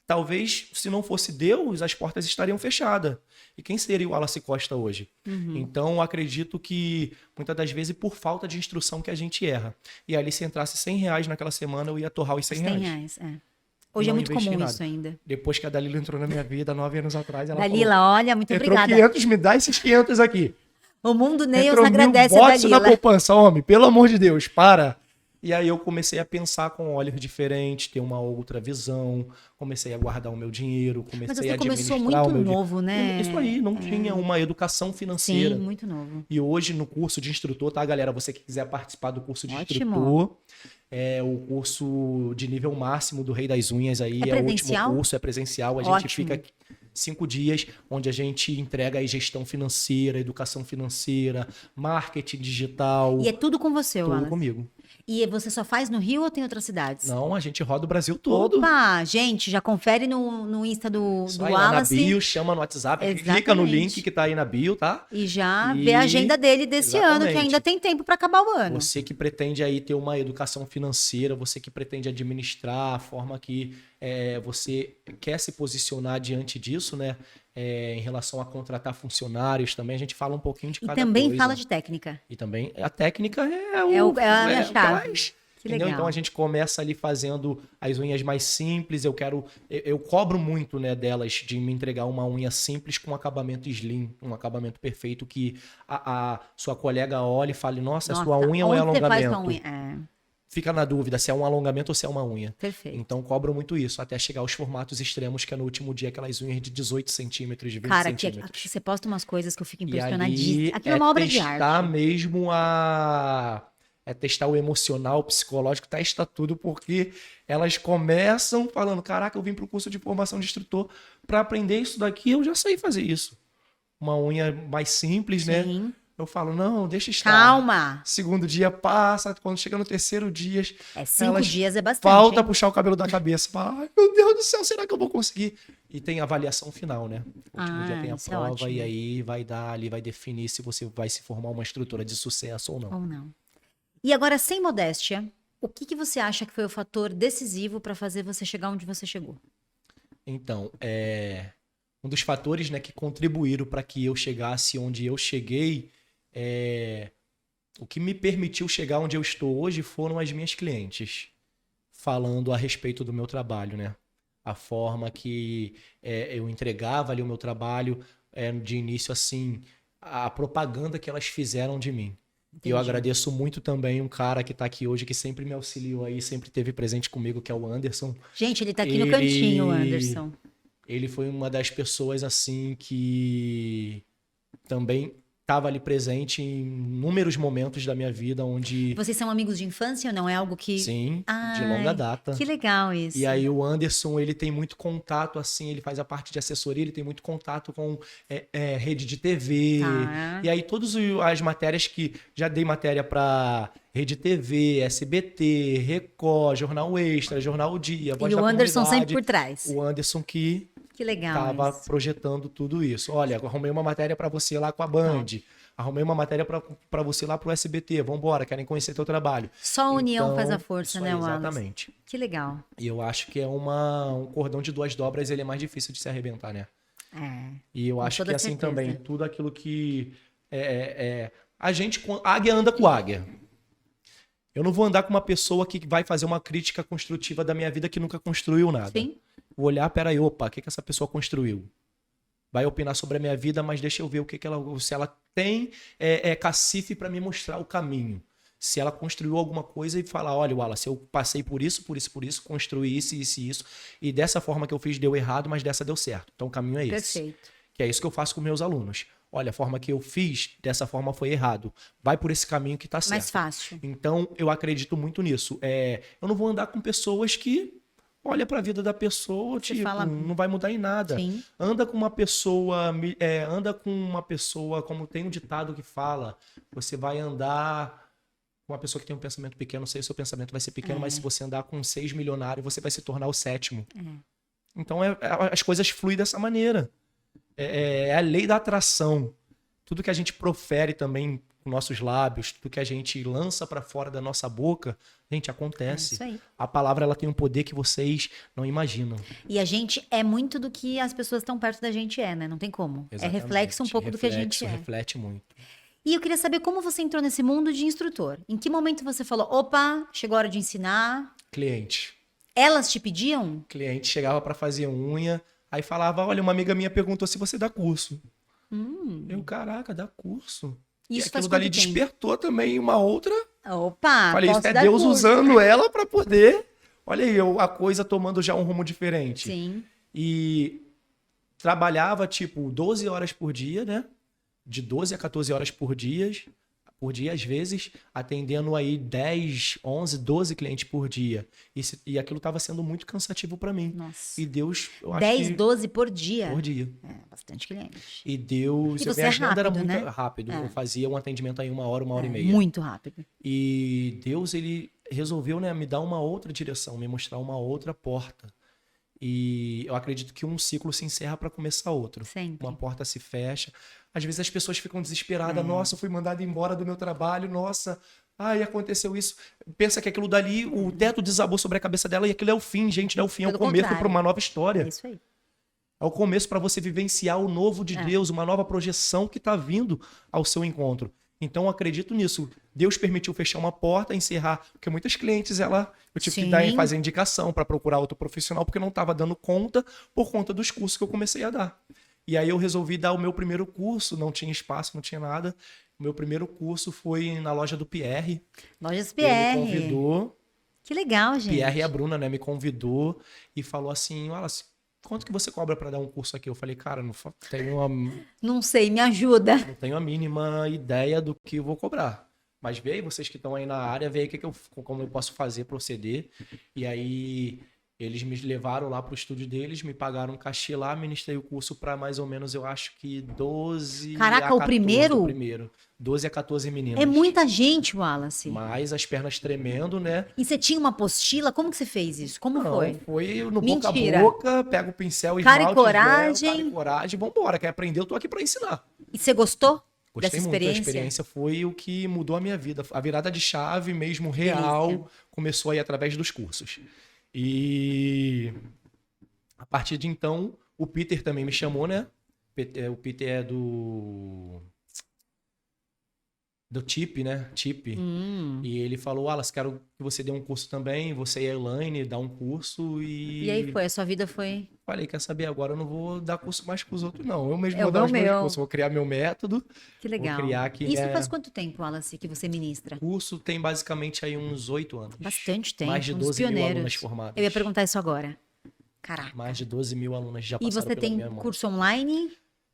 talvez, se não fosse Deus, as portas estariam fechadas. E quem seria o Wallace Costa hoje? Então, acredito que muitas das vezes por falta de instrução que a gente erra. E ali, se entrasse R$100 naquela semana, eu ia torrar os R$100. Hoje Não é muito investi comum nada. isso ainda. Depois que a Dalila entrou na minha vida, 9 anos atrás, ela Dalila, olha, muito entrou obrigada. 500, me dá esses 500 aqui. O mundo Nails Entrou 1.000, agradece a bota isso na Dalila. poupança, homem. Pelo amor de Deus, para. E aí eu comecei a pensar com olhos diferentes, ter uma outra visão. Comecei a guardar o meu dinheiro, Mas comecei você a começou administrar muito o meu dinheiro. novo, né? Isso aí, não tinha uma educação financeira. Sim, muito novo. E hoje no curso de instrutor, tá, galera? Você que quiser participar do curso de Ótimo. instrutor, o curso de nível máximo do Rei das Unhas aí, É o último presencial? curso, é presencial. A gente Ótimo. fica 5 dias, onde a gente entrega aí gestão financeira, educação financeira, marketing digital. E é tudo com você, tudo Wallace? comigo. E você só faz no Rio ou tem outras cidades? Não, a gente roda o Brasil todo. Opa, gente, já confere no Insta do Isso aí, lá na Wallace bio, chama no WhatsApp, clica no Exatamente. link que tá aí na bio, tá? e já E- vê a agenda dele desse ano, que Exatamente. ainda tem tempo para acabar o ano. Você que pretende aí ter uma educação financeira, você que pretende administrar a forma que você quer se posicionar diante disso, né? Em relação a contratar funcionários também, a gente fala um pouquinho de E cada também coisa. fala de técnica. E também a técnica É a minha o que chave. faz. Que Entendeu? legal. Então a gente começa ali fazendo as unhas mais simples. Eu cobro muito, né, delas de me entregar uma unha simples com acabamento slim, um acabamento perfeito que a sua colega olhe e fale: nossa, é sua unha ou é onde você faz alongamento? sua unha? Fica na dúvida se é um alongamento ou se é uma unha. Perfeito. Então cobro muito isso, até chegar aos formatos extremos, que é no último dia aquelas unhas de 18 centímetros, de 20 Cara, aqui centímetros. você posta umas coisas que eu fico E impressionadíssima. ali Aquilo é uma obra de testar arte. mesmo testar o emocional, o psicológico, testa tudo, porque elas começam falando: caraca, eu vim pro curso de formação de instrutor para aprender isso daqui, eu já sei fazer isso. Uma unha mais simples, né? Sim. Eu falo: não, deixa estar. Calma. Segundo dia passa, quando chega no terceiro dia, 5 elas dias é bastante. falta hein? puxar o cabelo da cabeça. Fala: ai, meu Deus do céu, será que eu vou conseguir? E tem a avaliação final, né? O último dia tem a isso é prova ótimo. e aí vai dar ali, vai definir se você vai se formar uma instrutora de sucesso ou não. Ou não. E agora, sem modéstia, o que você acha que foi o fator decisivo para fazer você chegar onde você chegou? Então, um dos fatores, né, que contribuíram para que eu chegasse onde eu cheguei, o que me permitiu chegar onde eu estou hoje foram as minhas clientes, falando a respeito do meu trabalho, né? A forma que eu entregava ali o meu trabalho, de início, assim, a propaganda que elas fizeram de mim. E eu Entendi. agradeço muito também um cara que está aqui hoje, que sempre me auxiliou aí, sempre esteve presente comigo, que é o Anderson. Gente, ele tá aqui no cantinho, o Anderson. Ele foi uma das pessoas, assim, que também estava ali presente em inúmeros momentos da minha vida, onde... Vocês são amigos de infância ou não? É algo que... Sim, de Ai, longa data. Que legal isso. E aí o Anderson, ele tem muito contato, assim, ele faz a parte de assessoria, ele tem muito contato com rede de TV. Tá. E aí todas as matérias que... Já dei matéria para Rede TV, SBT, Record, Jornal Extra, Jornal O Dia, Voz E da o Anderson Comunidade. sempre por trás. O Anderson que Que legal estava isso. projetando tudo isso. Olha, arrumei uma matéria para você lá com a Band. Arrumei uma matéria para você lá pro SBT. Vambora, querem conhecer teu trabalho. Só a união Então, faz a força, isso né, aí, Wallace? exatamente. Que legal. E eu acho que é um cordão de 2 dobras, ele é mais difícil de se arrebentar, né? E eu Com acho toda que assim certeza. também, tudo aquilo que a gente, águia anda com águia. Eu não vou andar com uma pessoa que vai fazer uma crítica construtiva da minha vida que nunca construiu nada. Sim. Vou olhar, peraí, opa, o que essa pessoa construiu? Vai opinar sobre a minha vida, mas deixa eu ver se ela tem cacife para me mostrar o caminho. Se ela construiu alguma coisa e falar: olha, Wallace, eu passei por isso, construí isso, isso e isso, e dessa forma que eu fiz deu errado, mas dessa deu certo. Então o caminho é esse. Perfeito. Que é isso que eu faço com meus alunos. olha, a forma que eu fiz, dessa forma foi errado. Vai por esse caminho que tá certo. Mais fácil. Então, eu acredito muito nisso. Eu não vou andar com pessoas que olha para a vida da pessoa, Você tipo, fala- não vai mudar em nada. Sim. Anda com uma pessoa, como tem um ditado que fala, você vai andar com uma pessoa que tem um pensamento pequeno, não sei se o seu pensamento vai ser pequeno, mas se você andar com 6 milionários, você vai se tornar o 7º. Então, as coisas fluem dessa maneira. É a lei da atração. Tudo que a gente profere também com nossos lábios, tudo que a gente lança para fora da nossa boca, gente, acontece. É isso aí. A palavra ela tem um poder que vocês não imaginam. E a gente é muito do que as pessoas tão perto da gente né? Não tem como. Exatamente. É reflexo um pouco do que a gente é. Reflete muito. E eu queria saber como você entrou nesse mundo de instrutor. Em que momento você falou, opa, chegou a hora de ensinar? Cliente. Elas te pediam? Cliente chegava para fazer unha, aí falava, olha, uma amiga minha perguntou se você dá curso. Eu, caraca, dá curso. Isso E faz aquilo dali quanto tempo? despertou também uma outra. Opa, Falei, posso isso é dar Deus curso. usando ela para poder. Olha aí, a coisa tomando já um rumo diferente. Sim. E trabalhava, tipo, 12 horas por dia, né? De 12 a 14 horas por dia, às vezes, atendendo aí 10, 11, 12 clientes por dia. E aquilo estava sendo muito cansativo para mim. Nossa. E Deus, eu acho 10, que 12 por dia. por dia. É, bastante cliente. E Deus, E você minha agenda era rápido, muito né? rápido. É. Eu fazia um atendimento aí 1 hora, 1 hora e meia. Muito rápido. E Deus, ele resolveu, né, me dar uma outra direção, me mostrar uma outra porta. E eu acredito que um ciclo se encerra para começar outro. Sempre. Uma porta se fecha. Às vezes as pessoas ficam desesperadas. Nossa, eu fui mandado embora do meu trabalho. Nossa, ai, aconteceu isso. Pensa que aquilo dali, o teto desabou sobre a cabeça dela e aquilo é o fim, gente. Não é o fim, é o Pelo começo contrário. para uma nova É história. isso aí. É o começo para você vivenciar o novo de É. Deus, uma nova projeção que está vindo ao seu encontro. Então, eu acredito nisso. Deus permitiu fechar uma porta, encerrar, porque muitas clientes, eu tive que Sim. fazer indicação para procurar outro profissional, porque eu não estava dando conta por conta dos cursos que eu comecei a dar. E aí eu resolvi dar o meu primeiro curso, não tinha espaço, não tinha nada. O meu primeiro curso foi na loja do Pierre. Lojas Ele me PR. convidou, Que legal, gente. Pierre e a Bruna, né, me convidou e falou assim, Wallace, quanto que você cobra para dar um curso aqui? Eu falei, cara, não Não sei, me ajuda. tenho a mínima ideia do que eu vou cobrar. Mas vê aí, vocês que estão aí na área, vê aí como eu posso fazer, proceder. E aí eles me levaram lá pro estúdio deles, me pagaram um cachê lá, ministrei o curso para mais ou menos, eu acho que 12 Caraca, a 14, o primeiro? O primeiro. 12 a 14 meninas. É muita gente, Wallace. Mas as pernas tremendo, né? E você tinha uma apostila? Como que você fez isso? Como Não, foi? foi no Mentira. boca a boca, pega o pincel, Cara e esmalte, coragem. cara e coragem, vambora, quer aprender, eu tô aqui para ensinar. E você gostou Gostei dessa muito, a experiência? experiência foi o que mudou a minha vida. A virada de chave mesmo, real, Delícia. começou aí através dos cursos. E a partir de então, o Peter também me chamou, né? O Peter é do TIP, né? TIP. E ele falou, Wallace, quero que você dê um curso também, você e a Elaine dá um curso E aí foi, a sua vida foi... Falei, quer saber, agora eu não vou dar curso mais pros outros, não. Eu mesmo Eu vou dar dou os o meus meu. cursos, vou criar meu método. Que legal. criar aqui, Isso é- faz quanto tempo, Wallace, que você ministra? O curso tem basicamente aí uns 8 anos. Bastante tempo. Mais de um dos 12 mil pioneiros. alunas formadas. Eu ia perguntar isso agora. Caraca. Mais de 12 mil alunas já E passaram você pela tem minha mão. curso online?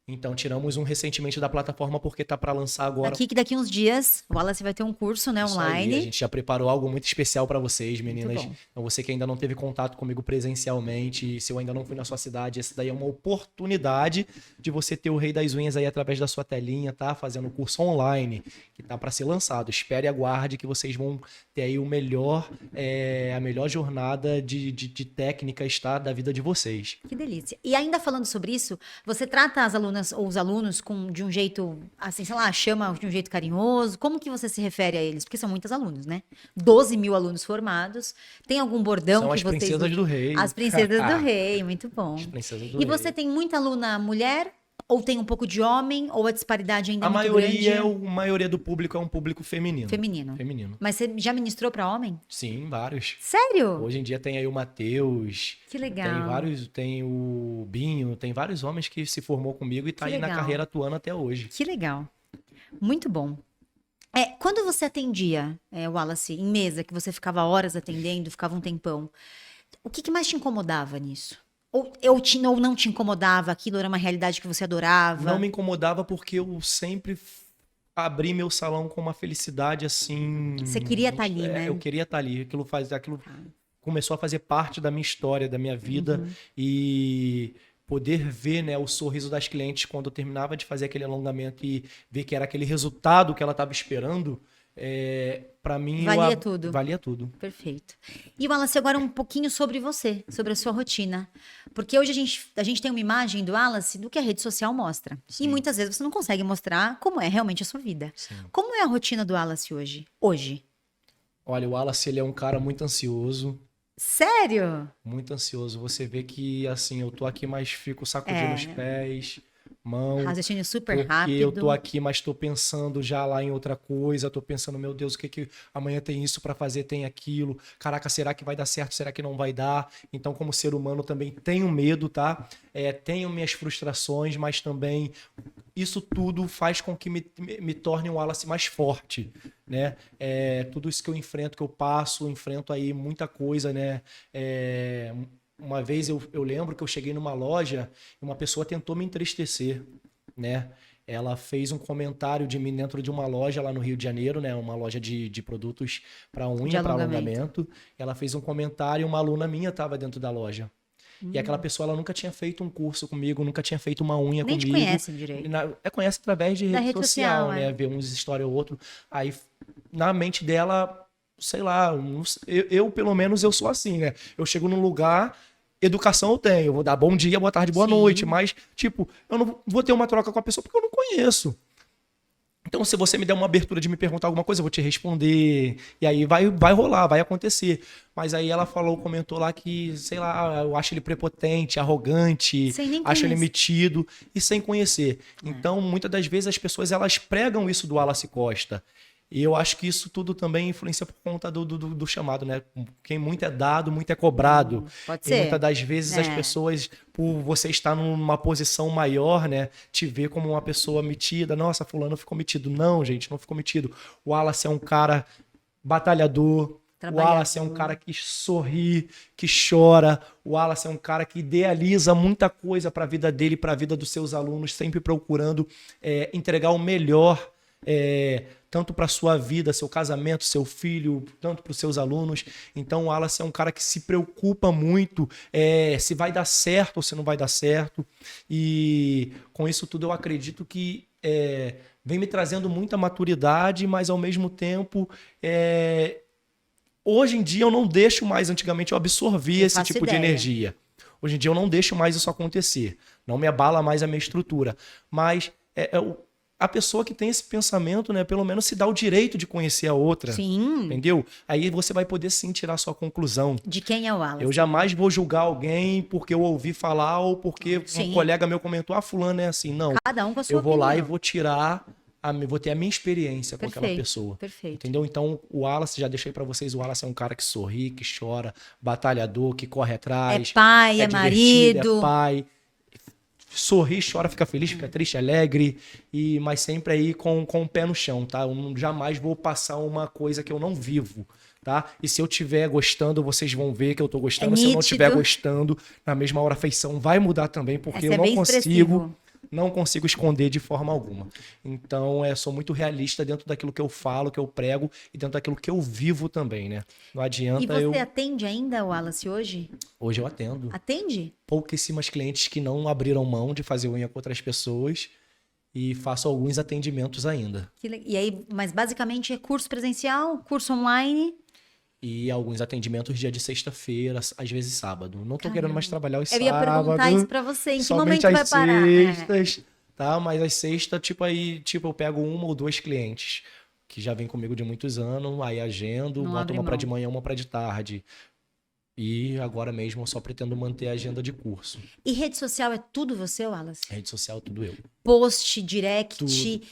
Então, tiramos um recentemente da plataforma porque tá para lançar agora. Aqui que daqui uns dias o Wallace vai ter um curso, né, Isso aí, online. a gente já preparou algo muito especial para vocês, meninas. bom. Então, você que ainda não teve contato comigo presencialmente, se eu ainda não fui na sua cidade, essa daí é uma oportunidade de você ter o Rei das Unhas aí através da sua telinha, tá? Fazendo curso online, que tá para ser lançado. Espere e aguarde que vocês vão ter aí a melhor jornada de técnicas, tá? Da vida de vocês. Que delícia. E ainda falando sobre isso, você trata as alunas ou os alunos de um jeito, assim, sei lá, chama de um jeito carinhoso? Como que você se refere a eles? Porque são muitos alunos, né? 12 mil alunos formados. Tem algum bordão São que as vocês... princesas do rei. As princesas do rei, muito bom. As princesas do E rei. você tem muita aluna mulher? Ou tem um pouco de homem? Ou a disparidade ainda é A muito maioria, grande? a maioria do público é um público feminino. Feminino. Feminino. Mas você já ministrou para homem? Sim, vários. Sério? Hoje em dia tem aí o Matheus, Que legal. tem vários, tem o Binho, tem vários homens que se formou comigo e tá Que aí na legal. carreira atuando até hoje. Que legal. Muito bom. Quando você atendia, Wallace, em mesa, que você ficava horas atendendo, ficava um tempão, o que mais te incomodava nisso? Ou não te incomodava? Aquilo era uma realidade que você adorava? Não me incomodava porque eu sempre abri meu salão com uma felicidade assim. Você queria estar ali, né? Eu queria estar ali. Aquilo começou a fazer parte da minha história, da minha vida. E poder ver, né, o sorriso das clientes quando eu terminava de fazer aquele alongamento e ver que era aquele resultado que ela estava esperando, para mim Valia tudo. Valia tudo. Perfeito. E Wallace, agora um pouquinho sobre você, sobre a sua rotina. Porque hoje a gente tem uma imagem do Wallace do que a rede social mostra. Sim. E muitas vezes você não consegue mostrar como é realmente a sua vida. Sim. Como é a rotina do Wallace hoje? Hoje? Olha, o Wallace, ele é um cara muito ansioso. Sério? Muito ansioso. Você vê que, assim, eu tô aqui, mas fico sacudindo os pés, mão. Raciocínio super Porque rápido. eu tô aqui, mas tô pensando já lá em outra coisa. Tô pensando, meu Deus, o que amanhã tem isso pra fazer, tem aquilo. Caraca, será que vai dar certo? Será que não vai dar? Então, como ser humano, também tenho medo, tá? Tenho minhas frustrações, mas também isso tudo faz com que me torne um Wallace mais forte, né? Tudo isso que eu enfrento, que eu passo, enfrento aí muita coisa, né? Uma vez eu lembro que eu cheguei numa loja e uma pessoa tentou me entristecer, né? Ela fez um comentário de mim dentro de uma loja lá no Rio de Janeiro, né? Uma loja de produtos para unha, para alongamento. Ela fez um comentário e uma aluna minha estava dentro da loja. E aquela pessoa, ela nunca tinha feito um curso comigo, nunca tinha feito uma unha Nem comigo. te conhecem direito. Conhece através de Da rede social, né? Vê uns stories ou outro. Aí, na mente dela, sei lá, eu pelo menos eu sou assim, né? Eu chego num lugar, educação eu tenho, eu vou dar bom dia, boa tarde, boa noite, mas, tipo, eu não vou ter uma troca com a pessoa porque eu não conheço. Então, se você me der uma abertura de me perguntar alguma coisa, eu vou te responder. E aí vai rolar, vai acontecer. Mas aí ela comentou lá que, sei lá, eu acho ele prepotente, arrogante, Sem nem acho ele conhecer. metido e sem conhecer. Então, muitas das vezes as pessoas elas pregam isso do Wallace Costa. E eu acho que isso tudo também influencia por conta do chamado, né? Quem muito é dado, muito é cobrado. Pode E ser. muitas das vezes as pessoas, por você estar numa posição maior, né? Te vê como uma pessoa metida. Nossa, fulano ficou metido. Não, gente, não ficou metido. O Wallace é um cara batalhador. O Wallace é um cara que sorri, que chora. O Wallace é um cara que idealiza muita coisa para a vida dele, para a vida dos seus alunos, sempre procurando entregar o melhor, tanto para sua vida, seu casamento, seu filho, tanto para os seus alunos. Então o Wallace é um cara que se preocupa muito se vai dar certo ou se não vai dar certo. E com isso tudo eu acredito que vem me trazendo muita maturidade, mas ao mesmo tempo hoje em dia eu não deixo mais, antigamente eu absorvia esse tipo de energia. Hoje em dia eu não deixo mais isso acontecer. Não me abala mais a minha estrutura. Mas a pessoa que tem esse pensamento, né, pelo menos se dá o direito de conhecer a outra. Sim. Entendeu? Aí você vai poder sim tirar a sua conclusão. De quem é o Wallace? Eu jamais vou julgar alguém porque eu ouvi falar ou porque um colega meu comentou, fulano é assim. Não. Cada um com a sua Eu vou opinião. lá e vou tirar, vou ter a minha experiência com aquela pessoa. Perfeito. Entendeu? Então, o Wallace, já deixei pra vocês, o Wallace é um cara que sorri, que chora, batalhador, que corre atrás. É pai, é marido. É pai. Sorri, chora, fica feliz, fica triste, alegre, mas sempre aí com o pé no chão, tá? Eu jamais vou passar uma coisa que eu não vivo, tá? E se eu estiver gostando, vocês vão ver que eu tô gostando. Se eu não estiver gostando, na mesma hora a feição vai mudar também, porque eu não consigo esconder de forma alguma. Então, sou muito realista dentro daquilo que eu falo, que eu prego e dentro daquilo que eu vivo também, né? Não adianta E você atende ainda, Wallace, hoje? Hoje eu atendo. Atende? Pouquíssimas clientes que não abriram mão de fazer unha com outras pessoas e faço alguns atendimentos ainda. E aí, mas basicamente é curso presencial, curso online? E alguns atendimentos dia de sexta-feira, às vezes sábado. Não tô querendo mais trabalhar os sábados. Eu ia perguntar isso pra você, em que momento vai parar? Sextas, tá? Mas às sextas, eu pego uma ou duas clientes que já vem comigo de muitos anos, aí agendo, boto uma para de manhã, uma para de tarde. E agora mesmo eu só pretendo manter a agenda de curso. E rede social é tudo você, Wallace? Rede social, tudo eu. Post, direct,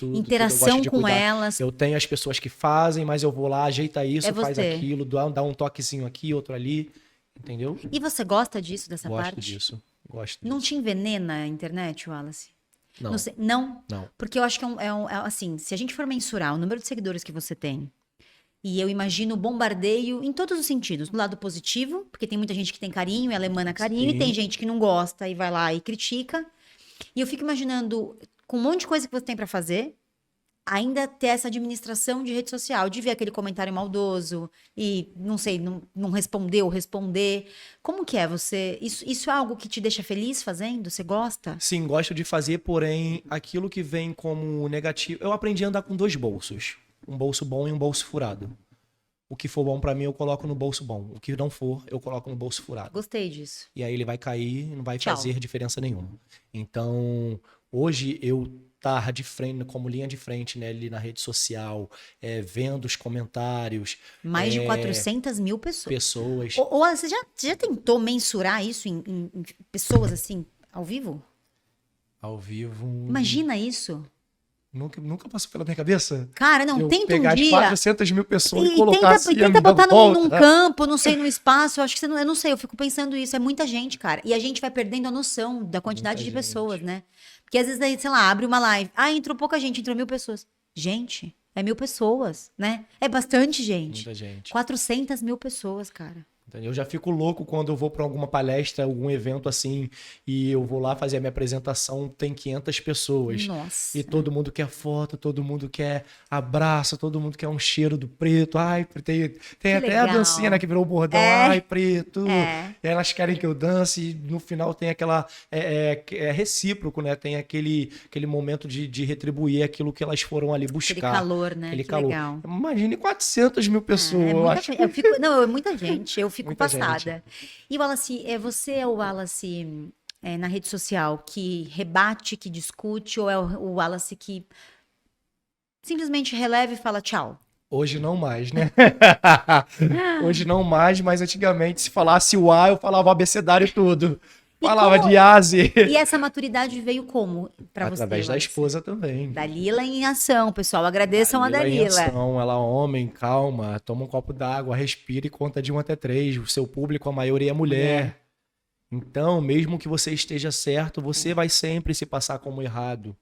interação com elas. Eu tenho as pessoas que fazem, mas eu vou lá, ajeita isso, faz você. aquilo, dá um toquezinho aqui, outro ali, entendeu? E você gosta disso, dessa parte? Gosto disso. Não te envenena a internet, Wallace? Não. Não? Não. Porque eu acho que assim, se a gente for mensurar o número de seguidores que você tem, E eu imagino o bombardeio em todos os sentidos. No lado positivo, porque tem muita gente que tem carinho, ela emana carinho, Sim. e tem gente que não gosta e vai lá e critica. E eu fico imaginando, com um monte de coisa que você tem pra fazer, ainda ter essa administração de rede social, de ver aquele comentário maldoso e, não sei, não responder ou responder. Como que é você? Isso é algo que te deixa feliz fazendo? Você gosta? Sim, gosto de fazer, porém, aquilo que vem como negativo. Eu aprendi a andar com 2 bolsos. Um bolso bom e um bolso furado. O que for bom pra mim, eu coloco no bolso bom. O que não for, eu coloco no bolso furado. Gostei disso. E aí ele vai cair e não vai Tchau. fazer diferença nenhuma. Então, hoje eu estar de frente, como linha de frente, né, ali na rede social, vendo os comentários, Mais de 400 mil pessoas. pessoas. Ou você já tentou mensurar isso em pessoas assim, ao vivo? Ao vivo. Imagina isso. Nunca passou pela minha cabeça? Cara, não, Eu tenta pegar um as dia. 400 mil pessoas e E colocar tenta, assim e a tenta minha botar volta. num campo, não sei, num espaço. Eu acho que você não, eu não sei, eu fico pensando isso. É muita gente, cara. E a gente vai perdendo a noção da quantidade Muita de pessoas, gente. né? Porque às vezes, aí, sei lá, abre uma live. Ah, entrou pouca gente, entrou 1.000 pessoas. Gente, é 1.000 pessoas, né? É bastante gente. Muita gente. 400 mil pessoas, cara. Entendeu? Eu já fico louco quando eu vou para alguma palestra, algum evento assim, e eu vou lá fazer a minha apresentação, tem 500 pessoas. Nossa. E todo mundo quer foto, todo mundo quer abraço, todo mundo quer um cheiro do preto. Ai, tem até a legal. dancinha, né, que virou o bordão. É. Ai, preto. É. E elas querem que eu dance, e no final tem aquela. É recíproco, né? Tem aquele momento de retribuir aquilo que elas foram ali buscar. Aquele calor, né? Aquele Que calor. legal. Imagine 400 mil pessoas. É eu muita acho gente. Eu fico, não, é muita gente. Eu fico Muita passada. E Wallace, você é o Wallace na rede social que rebate, que discute, ou é o Wallace que simplesmente releva e fala tchau? Hoje não mais, né? Hoje não mais, mas antigamente, se falasse o A, eu falava o abecedário e tudo. E Falava como- de A a Z. E essa maturidade veio como pra você? Através da Wallace? esposa também. Dalila em ação, pessoal. Agradeçam a Em Dalila. ação, ela, homem, calma, toma um copo d'água, respira e conta de 1 até 3. O seu público, a maioria é mulher. Então, mesmo que você esteja certo, você vai sempre se passar como errado.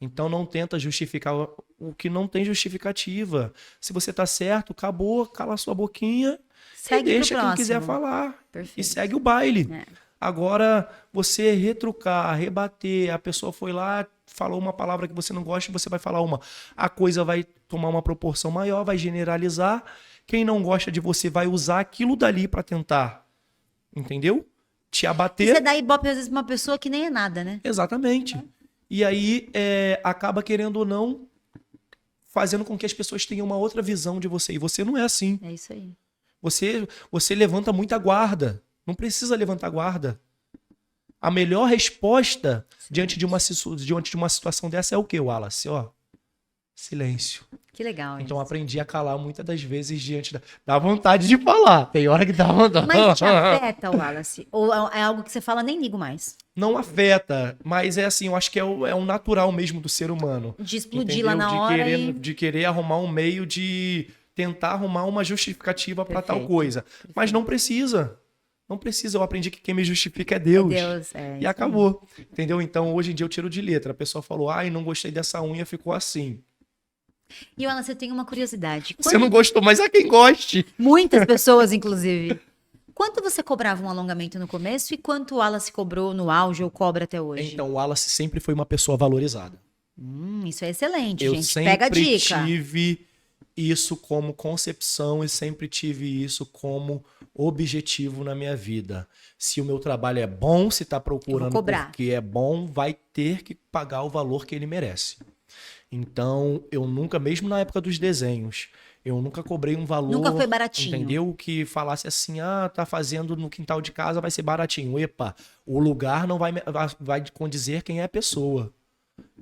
Então, não tenta justificar o que não tem justificativa. Se você tá certo, acabou, cala sua boquinha Segue e pro deixa quem próximo. quiser falar. E Perfeito. segue o baile. É. Agora, você retrucar, rebater, a pessoa foi lá, falou uma palavra que você não gosta e você vai falar uma. A coisa vai tomar uma proporção maior, vai generalizar. Quem não gosta de você vai usar aquilo dali para tentar, entendeu? Te E abater. você dá ibope às vezes pra uma pessoa que nem é nada, né? Exatamente. E aí, acaba querendo ou não, fazendo com que as pessoas tenham uma outra visão de você. E você não é assim. É isso aí. Você levanta muita guarda. Não precisa levantar guarda. A melhor resposta diante de uma situação dessa é o quê, Wallace? Ó, silêncio. Que legal. Então isso. aprendi a calar muitas das vezes diante da vontade de falar. Tem hora que dá vontade. Mas te afeta, Wallace? Ou é algo que você fala, nem ligo mais? Não afeta, mas é assim, eu acho que é um natural mesmo do ser humano. De explodir Entendeu? lá na hora De querer arrumar um meio de tentar arrumar uma justificativa para tal Perfeito, coisa. Mas não precisa. Não precisa. Eu aprendi que quem me justifica é Deus. Deus, E acabou. Entendeu? Então, hoje em dia eu tiro de letra. A pessoa falou, ai, não gostei dessa unha, ficou assim. E Wallace, eu tenho uma curiosidade. Você não gostou, mas há quem goste. Muitas pessoas, inclusive. Quanto você cobrava um alongamento no começo e quanto o Wallace cobrou no auge ou cobra até hoje? Então, o Wallace sempre foi uma pessoa valorizada. Isso é excelente, Eu gente. sempre Pega a dica. tive isso como concepção e sempre tive isso como objetivo na minha vida. Se o meu trabalho é bom, se está procurando cobrar. porque é bom, vai ter que pagar o valor que ele merece. Então, eu nunca, mesmo na época dos desenhos, eu nunca cobrei um valor... Nunca foi baratinho. Entendeu? Que falasse assim, tá fazendo no quintal de casa, vai ser baratinho. Epa, o lugar não vai condizer quem é a pessoa.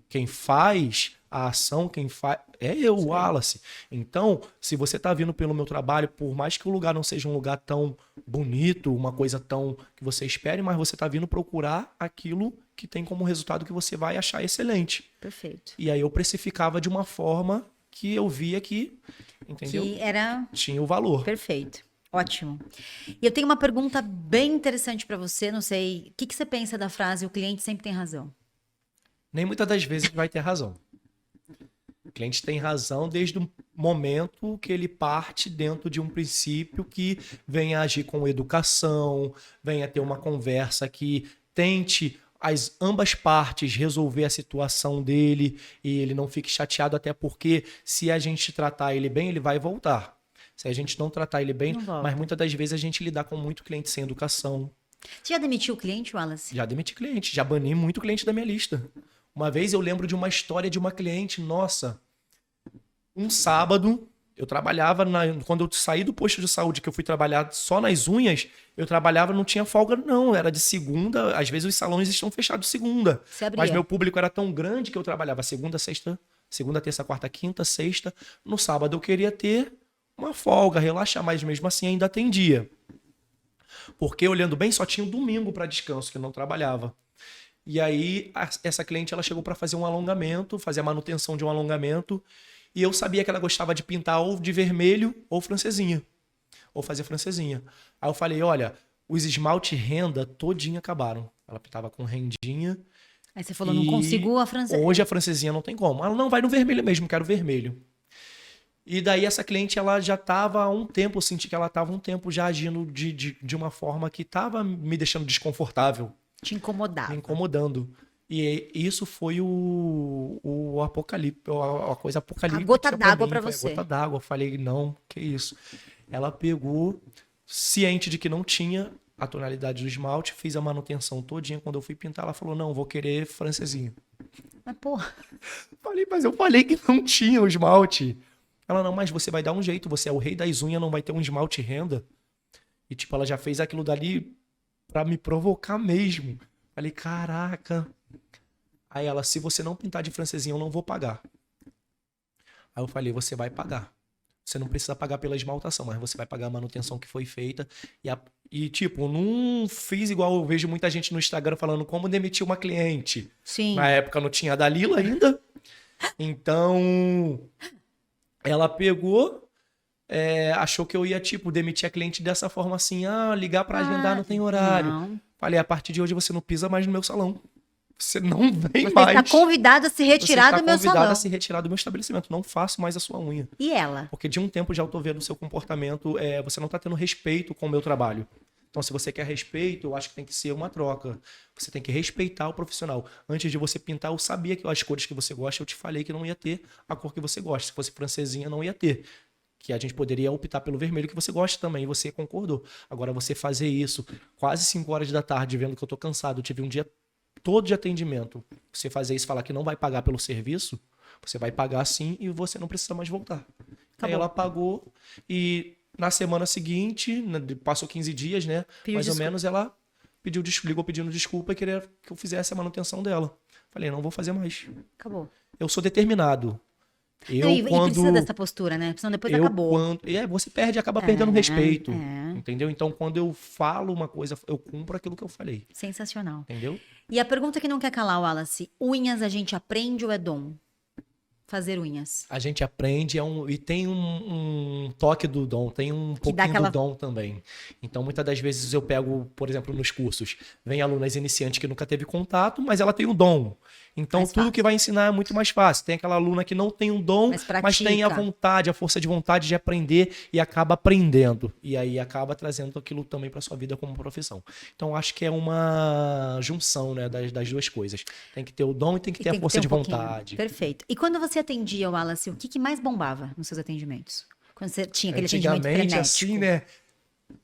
Quem faz a ação, quem faz... É eu, o Wallace. Então, se você tá vindo pelo meu trabalho, por mais que o lugar não seja um lugar tão bonito, uma coisa tão que você espere, mas você tá vindo procurar aquilo que tem como resultado que você vai achar excelente. Perfeito. E aí eu precificava de uma forma que eu via que, entendeu? Que era Tinha o valor. perfeito. Ótimo. E eu tenho uma pergunta bem interessante para você, não sei, o que você pensa da frase o cliente sempre tem razão? Nem muitas das vezes vai ter razão. O cliente tem razão desde o momento que ele parte dentro de um princípio que venha agir com educação, venha ter uma conversa que tente ambas partes resolver a situação dele e ele não fique chateado, até porque se a gente tratar ele bem, ele vai voltar. Se a gente não tratar ele bem, mas muitas das vezes a gente lidar com muito cliente sem educação. Você já demitiu o cliente, Wallace? Já demiti cliente, já bani muito cliente da minha lista. Uma vez eu lembro de uma história de uma cliente, nossa, um sábado, eu trabalhava, quando eu saí do posto de saúde, que eu fui trabalhar só nas unhas, eu trabalhava, não tinha folga não, era de segunda, às vezes os salões estão fechados segunda. Mas meu público era tão grande que eu trabalhava segunda, terça, quarta, quinta, sexta. No sábado eu queria ter uma folga, relaxar, mas mesmo assim ainda atendia. Porque olhando bem, só tinha um domingo para descanso, que eu não trabalhava. E aí essa cliente ela chegou para fazer um alongamento, fazer a manutenção de um alongamento, e eu sabia que ela gostava de pintar ou de vermelho ou francesinha, ou fazer francesinha. Aí eu falei, olha, os esmalte renda todinho acabaram. Ela pintava com rendinha. Aí você falou, não consigo a francesinha. Hoje a francesinha não tem como. Ela não vai no vermelho mesmo, quero vermelho. E daí essa cliente, ela já estava há um tempo, eu senti que ela estava um tempo já agindo de uma forma que estava me deixando desconfortável. Te incomodava. Me incomodando. E isso foi o apocalipse, a coisa apocalíptica. A gota d'água para você. A gota d'água. Eu falei, não, que isso. Ela pegou, ciente de que não tinha a tonalidade do esmalte, fiz a manutenção todinha. Quando eu fui pintar, ela falou, não, vou querer francesinha. Mas porra. Mas eu falei que não tinha o esmalte. Ela, não, mas você vai dar um jeito, você é o rei das unhas, não vai ter um esmalte renda. E tipo, ela já fez aquilo dali pra me provocar mesmo. Falei, caraca. Aí ela, se você não pintar de francesinha, eu não vou pagar. Aí eu falei, você vai pagar. Você não precisa pagar pela esmaltação, mas você vai pagar a manutenção que foi feita. E tipo, não fiz igual eu vejo muita gente no Instagram falando como demitir uma cliente. Sim. Na época não tinha a Dalila ainda. Então, ela pegou, achou que eu ia, tipo, demitir a cliente dessa forma assim, ligar pra agendar não tem horário. Não. Falei, a partir de hoje você não pisa mais no meu salão. Você não vem Você mais. está convidado a se retirar do meu salão. Você está convidado a se retirar do meu estabelecimento. Não faço mais a sua unha. E ela? Porque de um tempo já eu tô vendo o seu comportamento, você não tá tendo respeito com o meu trabalho. Então, se você quer respeito, eu acho que tem que ser uma troca. Você tem que respeitar o profissional. Antes de você pintar, eu sabia que as cores que você gosta, eu te falei que não ia ter a cor que você gosta. Se fosse francesinha, não ia ter. Que a gente poderia optar pelo vermelho que você gosta também, e você concordou. Agora, você fazer isso quase 5 horas da tarde, vendo que eu tô cansado, eu tive um dia todo de atendimento. Você fazer isso, falar que não vai pagar pelo serviço, você vai pagar sim e você não precisa mais voltar. Aí ela pagou e na semana seguinte, passou 15 dias, né? Mais ou menos, ela ligou pedindo desculpa e queria que eu fizesse a manutenção dela. Falei, não vou fazer mais. Acabou. Eu sou determinado. E precisa dessa postura, né? Senão depois acabou. Você acaba perdendo respeito. Entendeu? Então, quando eu falo uma coisa, eu cumpro aquilo que eu falei. Sensacional. Entendeu? E a pergunta que não quer calar, Wallace: unhas a gente aprende ou é dom? Fazer unhas. A gente aprende e tem um toque do dom, tem um pouquinho do dom também. Então, muitas das vezes eu pego, por exemplo, nos cursos, vem alunas iniciantes que nunca teve contato, mas ela tem o dom. Então, tudo que vai ensinar é muito mais fácil. Tem aquela aluna que não tem um dom, mas tem a vontade, a força de vontade de aprender e acaba aprendendo. E aí acaba trazendo aquilo também para sua vida como profissão. Então, acho que é uma junção, né, das duas coisas. Tem que ter o dom e tem que ter a força de vontade. Perfeito. E quando você atendia, Wallace, o que mais bombava nos seus atendimentos? Quando você tinha aquele atendimento frenético? Assim, né?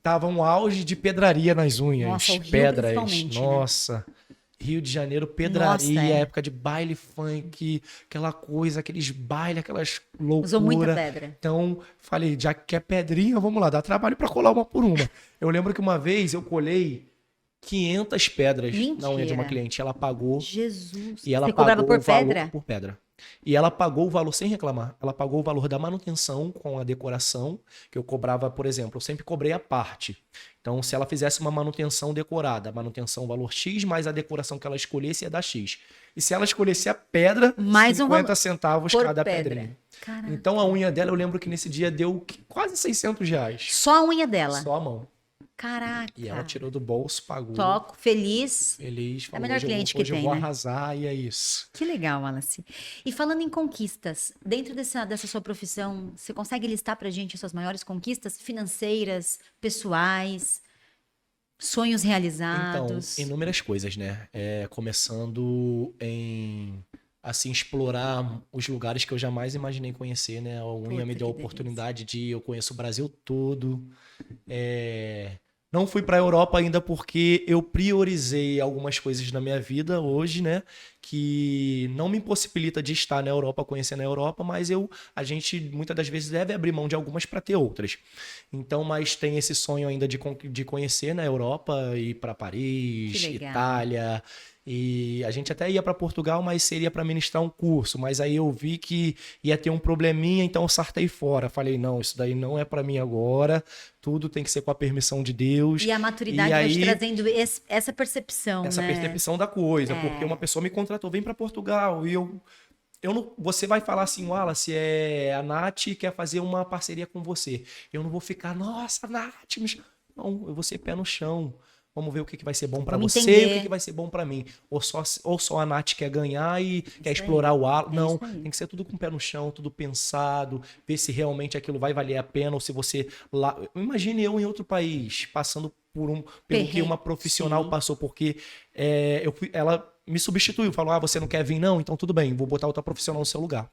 Tava um auge de pedraria nas unhas. Nossa, o Rio, pedras. Nossa. Né? Rio de Janeiro, pedraria, época de baile funk, aquela coisa, aqueles bailes, aquelas loucuras. Usou muita pedra. Então, falei, já que é pedrinha, vamos lá, dá trabalho pra colar uma por uma. Eu lembro que uma vez eu colei 500 pedras na unha de uma cliente. Ela pagou. Jesus. E ela Você cobrava por pedra? Por pedra. E ela pagou o valor sem reclamar. Ela pagou o valor da manutenção com a decoração, que eu cobrava, por exemplo, eu sempre cobrei a parte. Então, se ela fizesse uma manutenção decorada, manutenção valor X, mais a decoração que ela escolhesse ia dar X. E se ela escolhesse a pedra, mais 50 centavos cada pedrinha. Caraca. Então, a unha dela, eu lembro que nesse dia deu quase R$600. Só a unha dela? Só a mão. Caraca. E ela tirou do bolso, pagou. Toco, feliz. Feliz, É o falou, melhor cliente que hoje eu tem, vou né? arrasar e é isso. Que legal, Wallace. E falando em conquistas, dentro dessa sua profissão, você consegue listar pra gente as suas maiores conquistas financeiras, pessoais, sonhos Então, realizados? inúmeras coisas, né? Começando em, assim, explorar os lugares que eu jamais imaginei conhecer, né? A unha me Puta, deu a que delícia. oportunidade de... Eu conheço o Brasil todo. Não fui para a Europa ainda porque eu priorizei algumas coisas na minha vida hoje, né? Que não me impossibilita de estar na Europa, conhecendo a Europa, mas a gente muitas das vezes deve abrir mão de algumas para ter outras. Então, mas tem esse sonho ainda de conhecer na Europa, ir para Que Paris, legal. Itália. E a gente até ia para Portugal, mas seria para ministrar um curso. Mas aí eu vi que ia ter um probleminha, então eu sartei fora. Falei, não, isso daí não é para mim agora. Tudo tem que ser com a permissão de Deus. E a maturidade E vai te aí, trazendo essa percepção, essa né? percepção da coisa, porque uma pessoa me contratou, vem para Portugal, e eu não, você vai falar assim, Wallace, a Nath quer fazer uma parceria com você. Eu não vou ficar, nossa, Nath, não, eu vou ser pé no chão. Vamos ver o que vai ser bom para Vamos você entender. e o que vai ser bom para mim. Ou só a Nath quer ganhar e quer aí. explorar o Wallace. Não, isso aí. tem que ser tudo com o pé no chão, tudo pensado, ver se realmente aquilo vai valer a pena ou se você lá. Imagine eu em outro país, passando pelo que Perrengue, uma profissional sim. passou, porque ela me substituiu, falou: você não quer vir, não? Então tudo bem, vou botar outra profissional no seu lugar.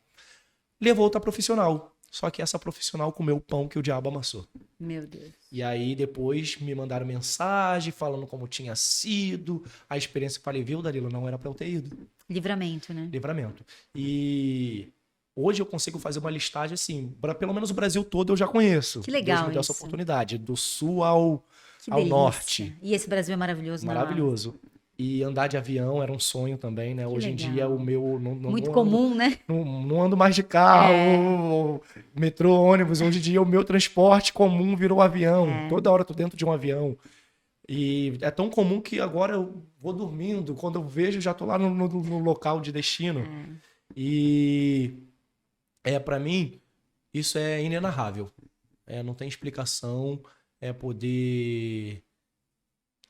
Levou outra profissional. Só que essa profissional comeu o pão que o diabo amassou. Meu Deus. E aí depois me mandaram mensagem falando como tinha sido a experiência. Falei, viu, Danilo, não era para eu ter ido. Livramento, né? Livramento. E hoje eu consigo fazer uma listagem assim, pelo menos o Brasil todo eu já conheço. Que legal Deus me deu essa isso. oportunidade, do sul ao Que delícia. norte. E esse Brasil é maravilhoso, né? Maravilhoso. E andar de avião era um sonho também, né? Hoje em legal. dia o meu... Muito comum, né? Não ando mais de carro, metrô, ônibus. Hoje em dia o meu transporte comum virou avião. Toda hora eu tô dentro de um avião. E é tão comum que agora eu vou dormindo. Quando eu vejo, já tô lá no local de destino. E para mim, isso é inenarrável. Não tem explicação. Poder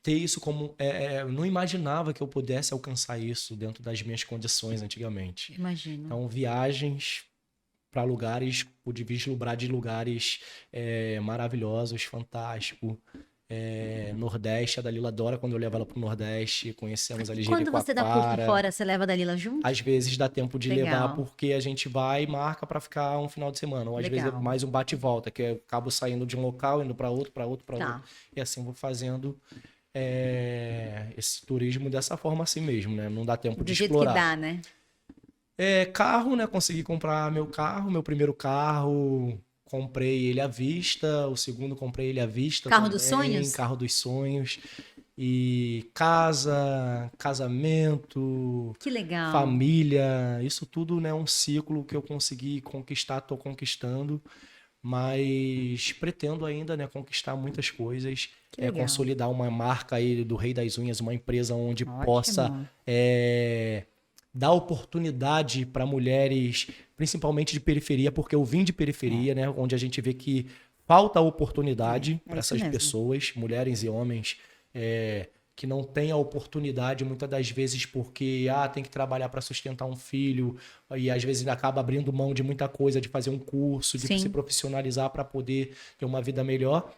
ter isso como... eu não imaginava que eu pudesse alcançar isso dentro das minhas condições antigamente. Imagino. Então, viagens para lugares, pude vislumbrar de lugares maravilhosos, fantástico. Nordeste, a Dalila adora quando eu levo ela pro Nordeste, conhecemos ali Quando você dá por fora, você leva a Dalila junto? Às vezes dá tempo de Legal. levar, porque a gente vai e marca para ficar um final de semana. Ou às vezes é Legal. mais um bate e volta, que eu acabo saindo de um local, indo para outro, para outro, para Tá. outro. E assim vou fazendo esse turismo dessa forma assim mesmo, né? Não dá tempo Do de jeito explorar. que dá, né? Carro, né? Consegui comprar meu primeiro carro, comprei ele à vista, o segundo comprei ele à vista Carro também, dos sonhos? carro dos sonhos. E casa, casamento, Que legal. família, isso tudo, né, é um ciclo que eu consegui conquistar, tô conquistando, mas pretendo ainda, né, conquistar muitas coisas, Que legal. consolidar uma marca aí do Rei das Unhas, uma empresa onde Ótimo. possa dar oportunidade para mulheres, principalmente de periferia, porque eu vim de periferia, né, onde a gente vê que falta oportunidade para isso essas mesmo. pessoas, mulheres e homens, que não têm a oportunidade, muitas das vezes porque tem que trabalhar para sustentar um filho, e às vezes acaba abrindo mão de muita coisa, de fazer um curso, de Sim. se profissionalizar para poder ter uma vida melhor,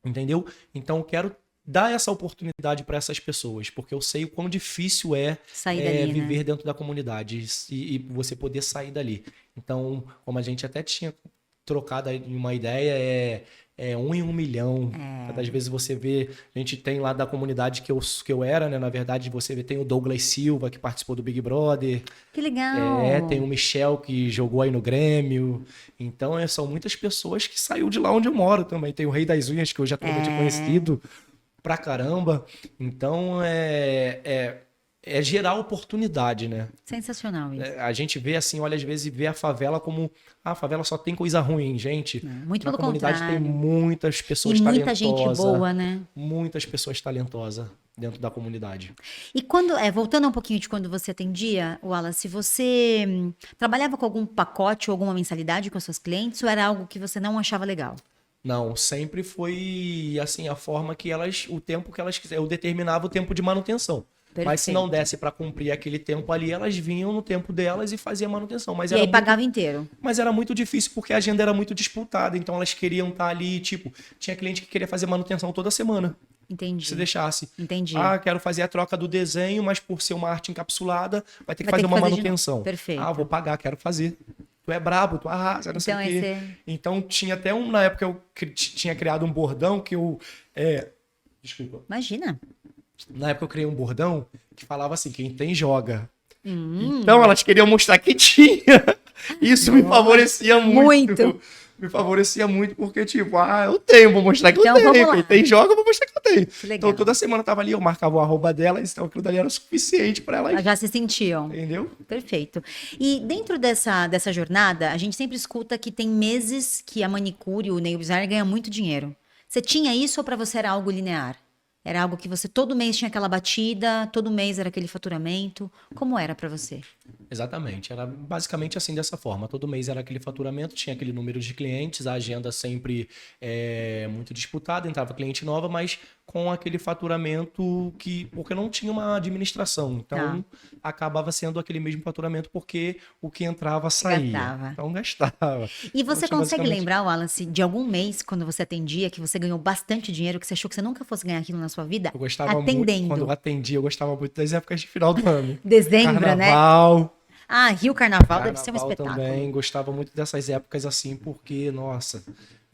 entendeu? Então eu quero dar essa oportunidade para essas pessoas, porque eu sei o quão difícil Sair dali, viver né? dentro da comunidade e você poder sair dali. Então, como a gente até tinha trocado aí uma ideia, um em 1 milhão. Às vezes você vê, a gente tem lá da comunidade que eu era, né? Na verdade, você vê, tem o Douglas Silva, que participou do Big Brother. Que legal. Tem o Michel, que jogou aí no Grêmio. Então, são muitas pessoas que saiu de lá onde eu moro também. Tem o Rei das Unhas, que eu já tenho conhecido pra caramba. Então, é gerar oportunidade, né? Sensacional isso. A gente vê assim, olha, às vezes vê a favela como a favela só tem coisa ruim, gente. Muito Na pelo comunidade contrário. tem muitas pessoas E muita talentosas. gente boa, né? Muitas pessoas talentosas dentro da comunidade. E quando, voltando um pouquinho de quando você atendia, Wallace, você trabalhava com algum pacote ou alguma mensalidade com as suas clientes ou era algo que você não achava legal? Não, sempre foi assim, a forma que elas, o tempo que elas quiserem. Eu determinava o tempo de manutenção. Mas se não Perfeito. desse para cumprir aquele tempo ali, elas vinham no tempo delas e faziam a manutenção. E aí pagava inteiro. Mas era muito difícil porque a agenda era muito disputada. Então elas queriam estar ali, tipo, tinha cliente que queria fazer manutenção toda semana. Entendi. Se deixasse. Entendi. Ah, quero fazer a troca do desenho, mas por ser uma arte encapsulada, vai ter que Vai ter fazer que uma fazer de novo. manutenção. Perfeito. Ah, vou pagar, quero fazer. Tu é brabo, tu arrasa, não sei o Então, quê. esse- Então tinha até na época eu tinha criado um bordão que eu. Desculpa. Imagina. Na época eu criei um bordão que falava assim: quem tem, joga. Hum. Então elas queriam mostrar que tinha. Isso me favorecia muito. Muito. Me favorecia muito porque, tipo, eu tenho, vou mostrar que Então, eu vamos tenho. lá. Quem tem, joga, eu vou mostrar que eu tenho. Que legal. Então toda semana eu tava ali, eu marcava o arroba dela, então aquilo dali era o suficiente pra elas. Elas já se sentiam. Entendeu? Perfeito. E dentro dessa jornada, a gente sempre escuta que tem meses que a manicure, o nail designer ganha muito dinheiro. Você tinha isso ou para você era algo linear? Era algo que você todo mês tinha aquela batida, todo mês era aquele faturamento? Como era para você? Exatamente, era basicamente assim dessa forma. Todo mês era aquele faturamento, tinha aquele número de clientes, a agenda sempre muito disputada, entrava cliente nova, mas com aquele faturamento porque não tinha uma administração. Então acabava sendo aquele mesmo faturamento porque o que entrava saía. Gastava. Então gastava. E você Então, consegue basicamente- lembrar, Wallace, de algum mês quando você atendia que você ganhou bastante dinheiro, que você achou que você nunca fosse ganhar aquilo na sua vida? Eu gostava Atendendo. muito, quando eu atendia, eu gostava muito das épocas de final do ano. Dezembro, né? Carnaval. Ah, Rio Carnaval deve ser um Carnaval espetáculo. também, gostava muito dessas épocas assim, porque, nossa,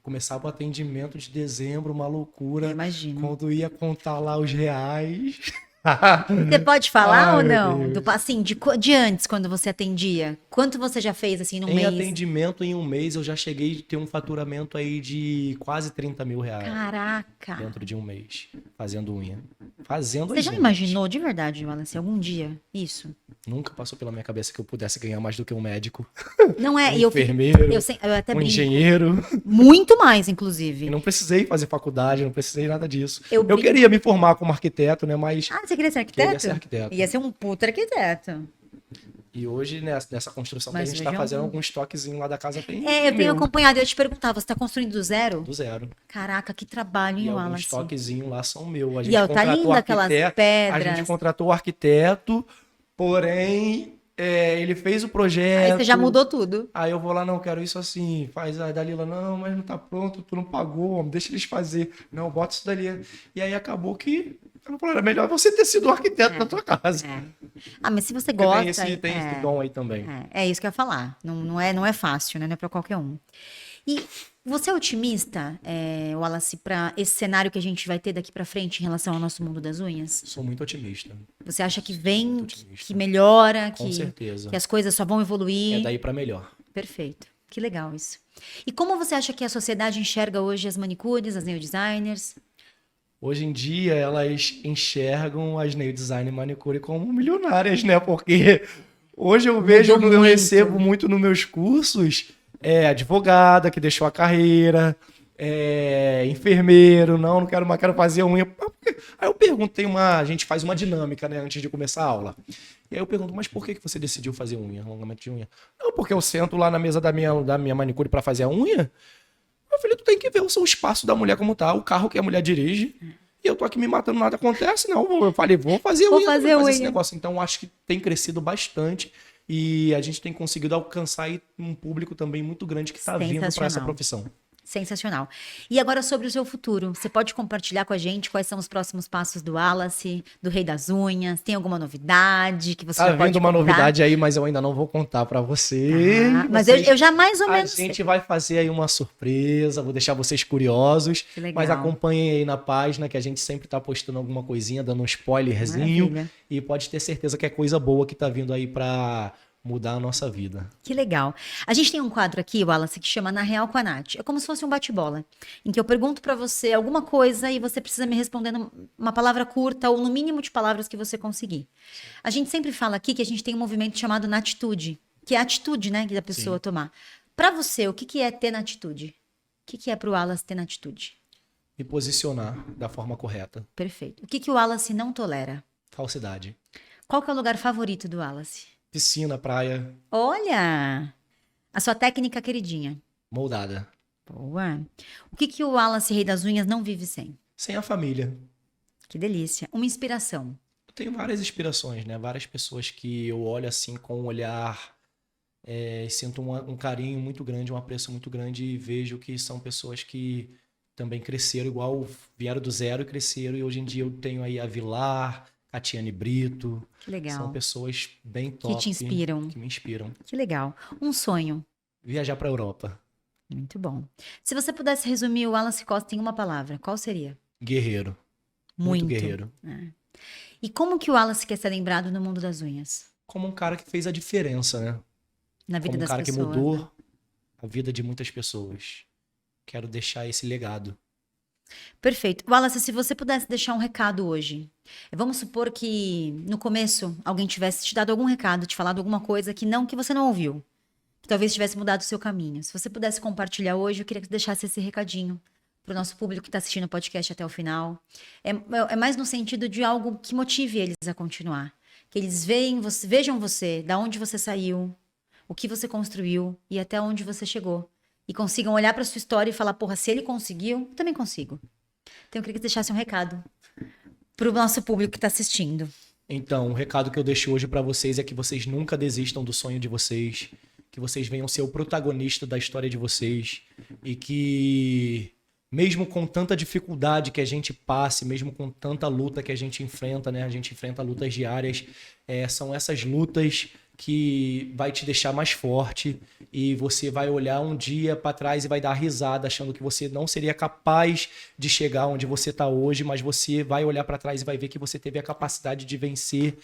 começava o atendimento de dezembro, uma loucura. Eu imagino. Quando ia contar lá os reais. Você pode falar Ai, ou meu não? Deus. Assim, de antes, quando você atendia? Quanto você já fez, assim, num Em mês? atendimento, em um mês, eu já cheguei a ter um faturamento aí de quase 30 mil reais Caraca! dentro de um mês, fazendo unha. Fazendo Você as já unhas. imaginou de verdade, Wallace, algum dia isso? Nunca passou pela minha cabeça que eu pudesse ganhar mais do que um médico, Não é? um E eu, enfermeiro, eu até um brinco. engenheiro. Muito mais, E inclusive. não precisei fazer faculdade, não precisei nada disso. Eu Eu brinco- queria me formar como arquiteto, né? Mas. Ah, você queria ser arquiteto? Queria ser arquiteto. Ia ser um puta arquiteto. E hoje, nessa construção Mas que a gente tá hoje é fazendo, um- alguns toquezinhos lá da casa tem. É, eu tenho meu, acompanhado. Eu ia te perguntar, você tá construindo do zero? do zero. Caraca, que trabalho, hein, E alguns Wallace? toquezinhos lá são meus. A E gente ó, tá contratou linda aquelas arquiteto. A pedras. gente contratou o arquiteto, porém, ele fez o projeto. Aí você já mudou tudo. Aí eu vou lá, não, quero isso assim. Faz a Dalila, não, mas não tá pronto, tu não pagou, homem, deixa eles fazer. Não, bota isso dali. E aí acabou que. Ela falou, era melhor você ter sido o arquiteto da tua casa. É. Ah, mas se você Porque gosta... tem esse dom aí também. É isso que eu ia falar. Não é fácil, né? Não é pra qualquer um. E você é otimista, Wallace, para esse cenário que a gente vai ter daqui pra frente em relação ao nosso mundo das unhas? Sou muito otimista. Você acha que vem, Muito otimista. que melhora, Com certeza. que as coisas só vão evoluir? É daí pra melhor. Perfeito. Que legal isso. E como você acha que a sociedade enxerga hoje as manicures, as nail designers? Hoje em dia, elas enxergam as nail design e manicure como milionárias, né? Porque hoje eu vejo, eu muito. recebo muito nos meus cursos, advogada que deixou a carreira, enfermeiro, não quero mais, quero fazer unha. Aí eu perguntei a gente faz uma dinâmica, né, antes de começar a aula. E aí eu pergunto, mas por que você decidiu fazer unha, alongamento de unha? Não, porque eu sento lá na mesa da minha manicure para fazer a unha. Meu filho, tu tem que ver o seu espaço da mulher como tá, o carro que a mulher dirige. E eu tô aqui me matando, nada acontece, não. Eu falei, vou fazer Vou unha, fazer fazer esse unha. negócio. Então, acho que tem crescido bastante e a gente tem conseguido alcançar aí um público também muito grande que tá vindo para essa Sensacional. profissão. Sensacional. E agora sobre o seu futuro. Você pode compartilhar com a gente quais são os próximos passos do Wallace, do Rei das Unhas? Tem alguma novidade que você Tá já pode vindo uma contar? novidade aí, mas eu ainda não vou contar para você. Ah, mas Vocês- eu já mais ou A menos gente vai fazer aí uma surpresa, vou deixar vocês curiosos. Que legal. Mas acompanhem aí na página que a gente sempre tá postando alguma coisinha, dando um spoilerzinho. Maravilha. E pode ter certeza que é coisa boa que tá vindo aí pra mudar a nossa vida. Que legal. A gente tem um quadro aqui, Wallace, que chama Na Real com a Nath. É como se fosse um bate-bola, em que eu pergunto pra você alguma coisa e você precisa me responder uma palavra curta ou no mínimo de palavras que você conseguir. A gente sempre fala aqui que a gente tem um movimento chamado Natitude, que é a atitude, né, que da pessoa Sim. tomar. Pra você, o que é ter natitude? O que é pro Wallace ter natitude? Me posicionar da forma correta. Perfeito. O que o Wallace não tolera? Falsidade. Qual que é o lugar favorito do Wallace? Piscina, praia, Olha! A sua técnica queridinha. moldada. Boa. O que que o Wallace Rei das Unhas não vive sem? Sem a família. Que delícia. Uma inspiração. Eu tenho várias inspirações, né? Várias pessoas que eu olho assim com um olhar e sinto um carinho muito grande, um apreço muito grande e vejo que são pessoas que também cresceram igual, vieram do zero e cresceram. E hoje em dia eu tenho aí a Vilar, Catiane Brito. Que legal. São pessoas bem Que top. te inspiram. Que me inspiram. Que legal. Um sonho. Viajar para a Europa. Muito bom. Se você pudesse resumir o Wallace Costa em uma palavra, qual seria? Guerreiro. Muito guerreiro. E como que o Wallace quer ser lembrado no mundo das unhas? Como um cara que fez a diferença, né? Na vida Como um das cara pessoas. que mudou Né? a vida de muitas pessoas. Quero deixar esse legado. Perfeito. Wallace, se você pudesse deixar um recado hoje. Vamos supor que no começo alguém tivesse te dado algum recado, te falado alguma coisa que você não ouviu. Que talvez tivesse mudado o seu caminho. Se você pudesse compartilhar hoje, eu queria que você deixasse esse recadinho para o nosso público que está assistindo o podcast até o final. É mais no sentido de algo que motive eles a continuar. Que eles vejam você, da onde você saiu, o que você construiu e até onde você chegou. E consigam olhar para sua história e falar, porra, se ele conseguiu, eu também consigo. Então eu queria que você deixasse um recado para o nosso público que está assistindo. Então, o recado que eu deixo hoje para vocês é que vocês nunca desistam do sonho de vocês, que vocês venham ser o protagonista da história de vocês e que mesmo com tanta dificuldade que a gente passe, mesmo com tanta luta que a gente enfrenta, né? A gente enfrenta lutas diárias, são essas lutas que vai te deixar mais forte e você vai olhar um dia para trás e vai dar risada achando que você não seria capaz de chegar onde você está hoje, mas você vai olhar para trás e vai ver que você teve a capacidade de vencer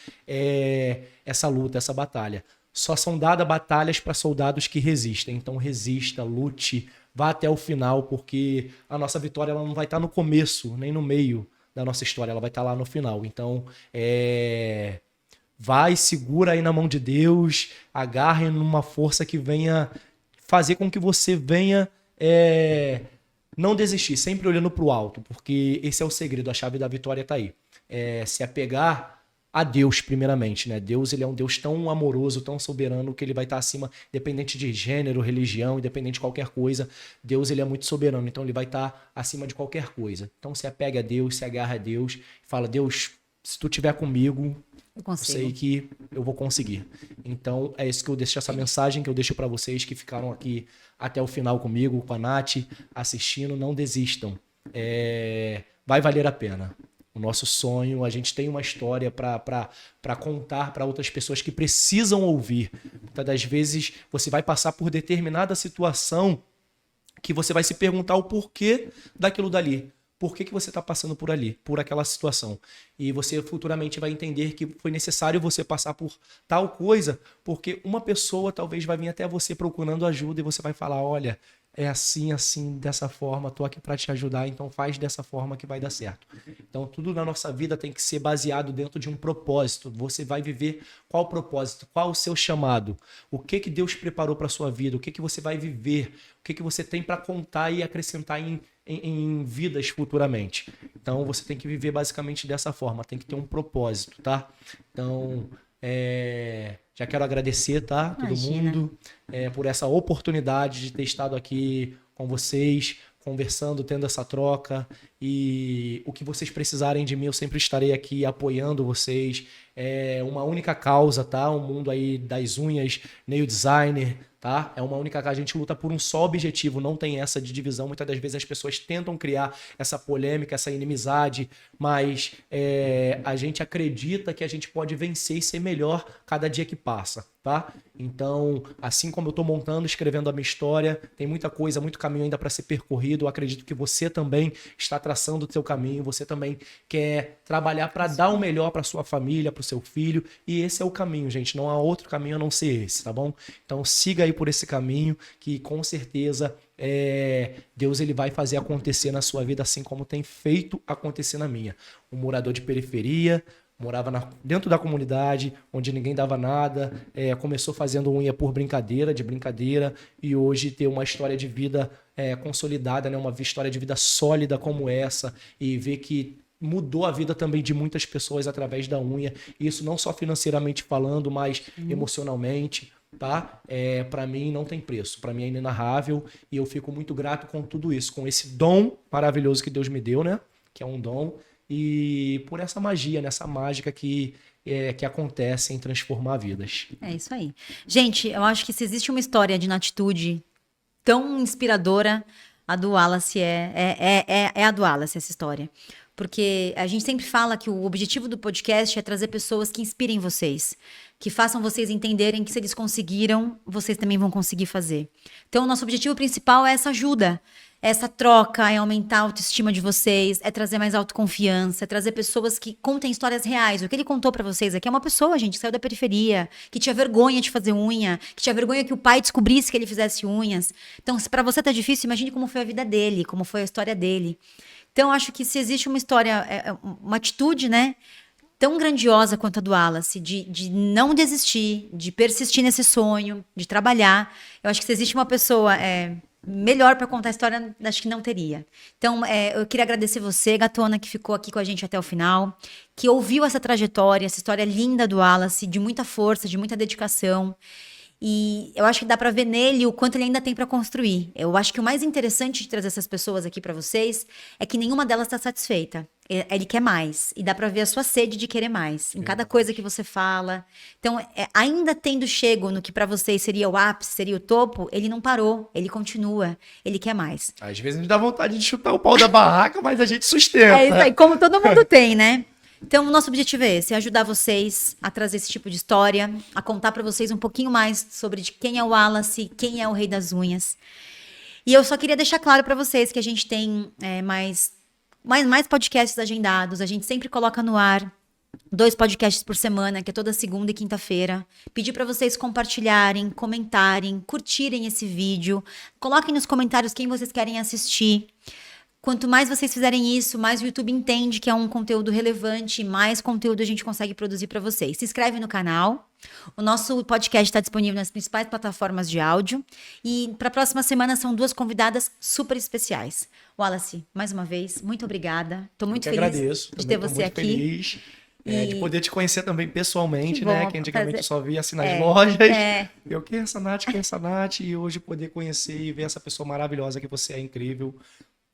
essa luta, essa batalha. Só são dadas batalhas para soldados que resistem, então resista, lute, vá até o final, porque a nossa vitória ela não vai estar no começo, nem no meio da nossa história, ela vai estar lá no final. Então, vai, segura aí na mão de Deus, agarre numa força que venha fazer com que você venha não desistir, sempre olhando para o alto, porque esse é o segredo, a chave da vitória está aí. Se apegar a Deus primeiramente, né? Deus, ele é um Deus tão amoroso, tão soberano, que ele vai estar acima, independente de gênero, religião, independente de qualquer coisa. Deus, ele é muito soberano, então ele vai estar acima de qualquer coisa. Então se apegue a Deus, se agarra a Deus, fala, Deus, se tu estiver comigo, eu sei que eu vou conseguir. Então é isso que eu deixo, essa mensagem que eu deixo para vocês que ficaram aqui até o final comigo, com a Nath, assistindo, não desistam. Vai valer a pena. O nosso sonho, a gente tem uma história para contar para outras pessoas que precisam ouvir. Muitas das vezes você vai passar por determinada situação que você vai se perguntar o porquê daquilo dali. Por que você está passando por ali, por aquela situação? E você futuramente vai entender que foi necessário você passar por tal coisa, porque uma pessoa talvez vai vir até você procurando ajuda e você vai falar, olha, é assim, assim, dessa forma, tô aqui para te ajudar, então faz dessa forma que vai dar certo. Então tudo na nossa vida tem que ser baseado dentro de um propósito. Você vai viver qual o propósito, qual o seu chamado, o que Deus preparou para sua vida, o que você vai viver, o que você tem para contar e acrescentar em vidas futuramente. Então você tem que viver basicamente dessa forma, tem que ter um propósito, tá? Então já quero agradecer, tá? Todo mundo por essa oportunidade de ter estado aqui com vocês, conversando, tendo essa troca, e o que vocês precisarem de mim, eu sempre estarei aqui apoiando vocês. É uma única causa, tá? O mundo aí das unhas, nail designer, tá? É uma única causa, a gente luta por um só objetivo, não tem essa de divisão. Muitas das vezes as pessoas tentam criar essa polêmica, essa inimizade, mas a gente acredita que a gente pode vencer e ser melhor cada dia que passa, tá? Então, assim como eu tô montando, escrevendo a minha história, tem muita coisa, muito caminho ainda para ser percorrido. Eu acredito que você também está traçando o seu caminho, você também quer trabalhar para dar o melhor para sua família, para o seu filho, e esse é o caminho, gente. Não há outro caminho a não ser esse, tá bom? Então, siga aí por esse caminho, que com certeza Deus ele vai fazer acontecer na sua vida, assim como tem feito acontecer na minha. Um morador de periferia, morava dentro da comunidade, onde ninguém dava nada, começou fazendo unha por brincadeira, e hoje ter uma história de vida consolidada, né? Uma história de vida sólida como essa, e ver que mudou a vida também de muitas pessoas através da unha, isso não só financeiramente falando, mas emocionalmente. tá? Para mim não tem preço, para mim é inenarrável e eu fico muito grato com tudo isso, com esse dom maravilhoso que Deus me deu, né? Que é um dom, e por essa magia, nessa mágica que acontece em transformar vidas. É isso aí. Gente, eu acho que se existe uma história de Natitude tão inspiradora, a do Wallace é a do Wallace, essa história. Porque a gente sempre fala que o objetivo do podcast é trazer pessoas que inspirem vocês, que façam vocês entenderem que se eles conseguiram, vocês também vão conseguir fazer. Então, o nosso objetivo principal é essa ajuda, é essa troca, é aumentar a autoestima de vocês, é trazer mais autoconfiança, é trazer pessoas que contem histórias reais. O que ele contou pra vocês aqui é uma pessoa, gente, que saiu da periferia, que tinha vergonha de fazer unha, que tinha vergonha que o pai descobrisse que ele fizesse unhas. Então, se pra você tá difícil, imagine como foi a vida dele, como foi a história dele. Então, acho que se existe uma história, uma atitude, né, tão grandiosa quanto a do Wallace, de não desistir, de persistir nesse sonho, de trabalhar, eu acho que se existe uma pessoa melhor para contar a história, acho que não teria. Então, eu queria agradecer você, gatona, que ficou aqui com a gente até o final, que ouviu essa trajetória, essa história linda do Wallace, de muita força, de muita dedicação. E eu acho que dá pra ver nele o quanto ele ainda tem pra construir. Eu acho que o mais interessante de trazer essas pessoas aqui pra vocês é que nenhuma delas tá satisfeita. Ele quer mais. E dá pra ver a sua sede de querer mais. Em cada coisa que você fala. Então, ainda tendo chego no que pra vocês seria o ápice, seria o topo, ele não parou. Ele continua. Ele quer mais. Às vezes a gente dá vontade de chutar o pau da barraca, mas a gente sustenta. É isso aí, como todo mundo tem, né? Então, o nosso objetivo é esse, é ajudar vocês a trazer esse tipo de história, a contar pra vocês um pouquinho mais sobre de quem é o Wallace, quem é o Rei das Unhas. E eu só queria deixar claro pra vocês que a gente tem mais podcasts agendados, a gente sempre coloca no ar 2 podcasts por semana, que é toda segunda e quinta-feira. Pedir pra vocês compartilharem, comentarem, curtirem esse vídeo, coloquem nos comentários quem vocês querem assistir. Quanto mais vocês fizerem isso, mais o YouTube entende que é um conteúdo relevante e mais conteúdo a gente consegue produzir para vocês. Se inscreve no canal. O nosso podcast está disponível nas principais plataformas de áudio. E para a próxima semana são 2 convidadas super especiais. Wallace, mais uma vez, muito obrigada. Estou muito feliz agradeço, de ter você aqui. Feliz. De poder te conhecer também pessoalmente, que bom, né? Que antigamente eu só via assim nas lojas. Eu quem é essa Nath, e hoje poder conhecer e ver essa pessoa maravilhosa que você é, incrível.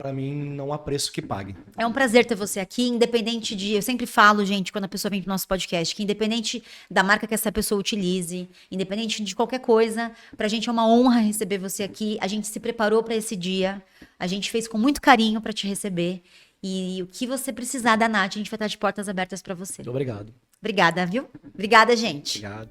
Pra mim, não há preço que pague. É um prazer ter você aqui, independente de... Eu sempre falo, gente, quando a pessoa vem pro nosso podcast, que independente da marca que essa pessoa utilize, independente de qualquer coisa, pra gente é uma honra receber você aqui. A gente se preparou pra esse dia, a gente fez com muito carinho pra te receber. E o que você precisar da Nath, a gente vai estar de portas abertas pra você. Muito obrigado. Obrigada, viu? Obrigada, gente. Obrigado.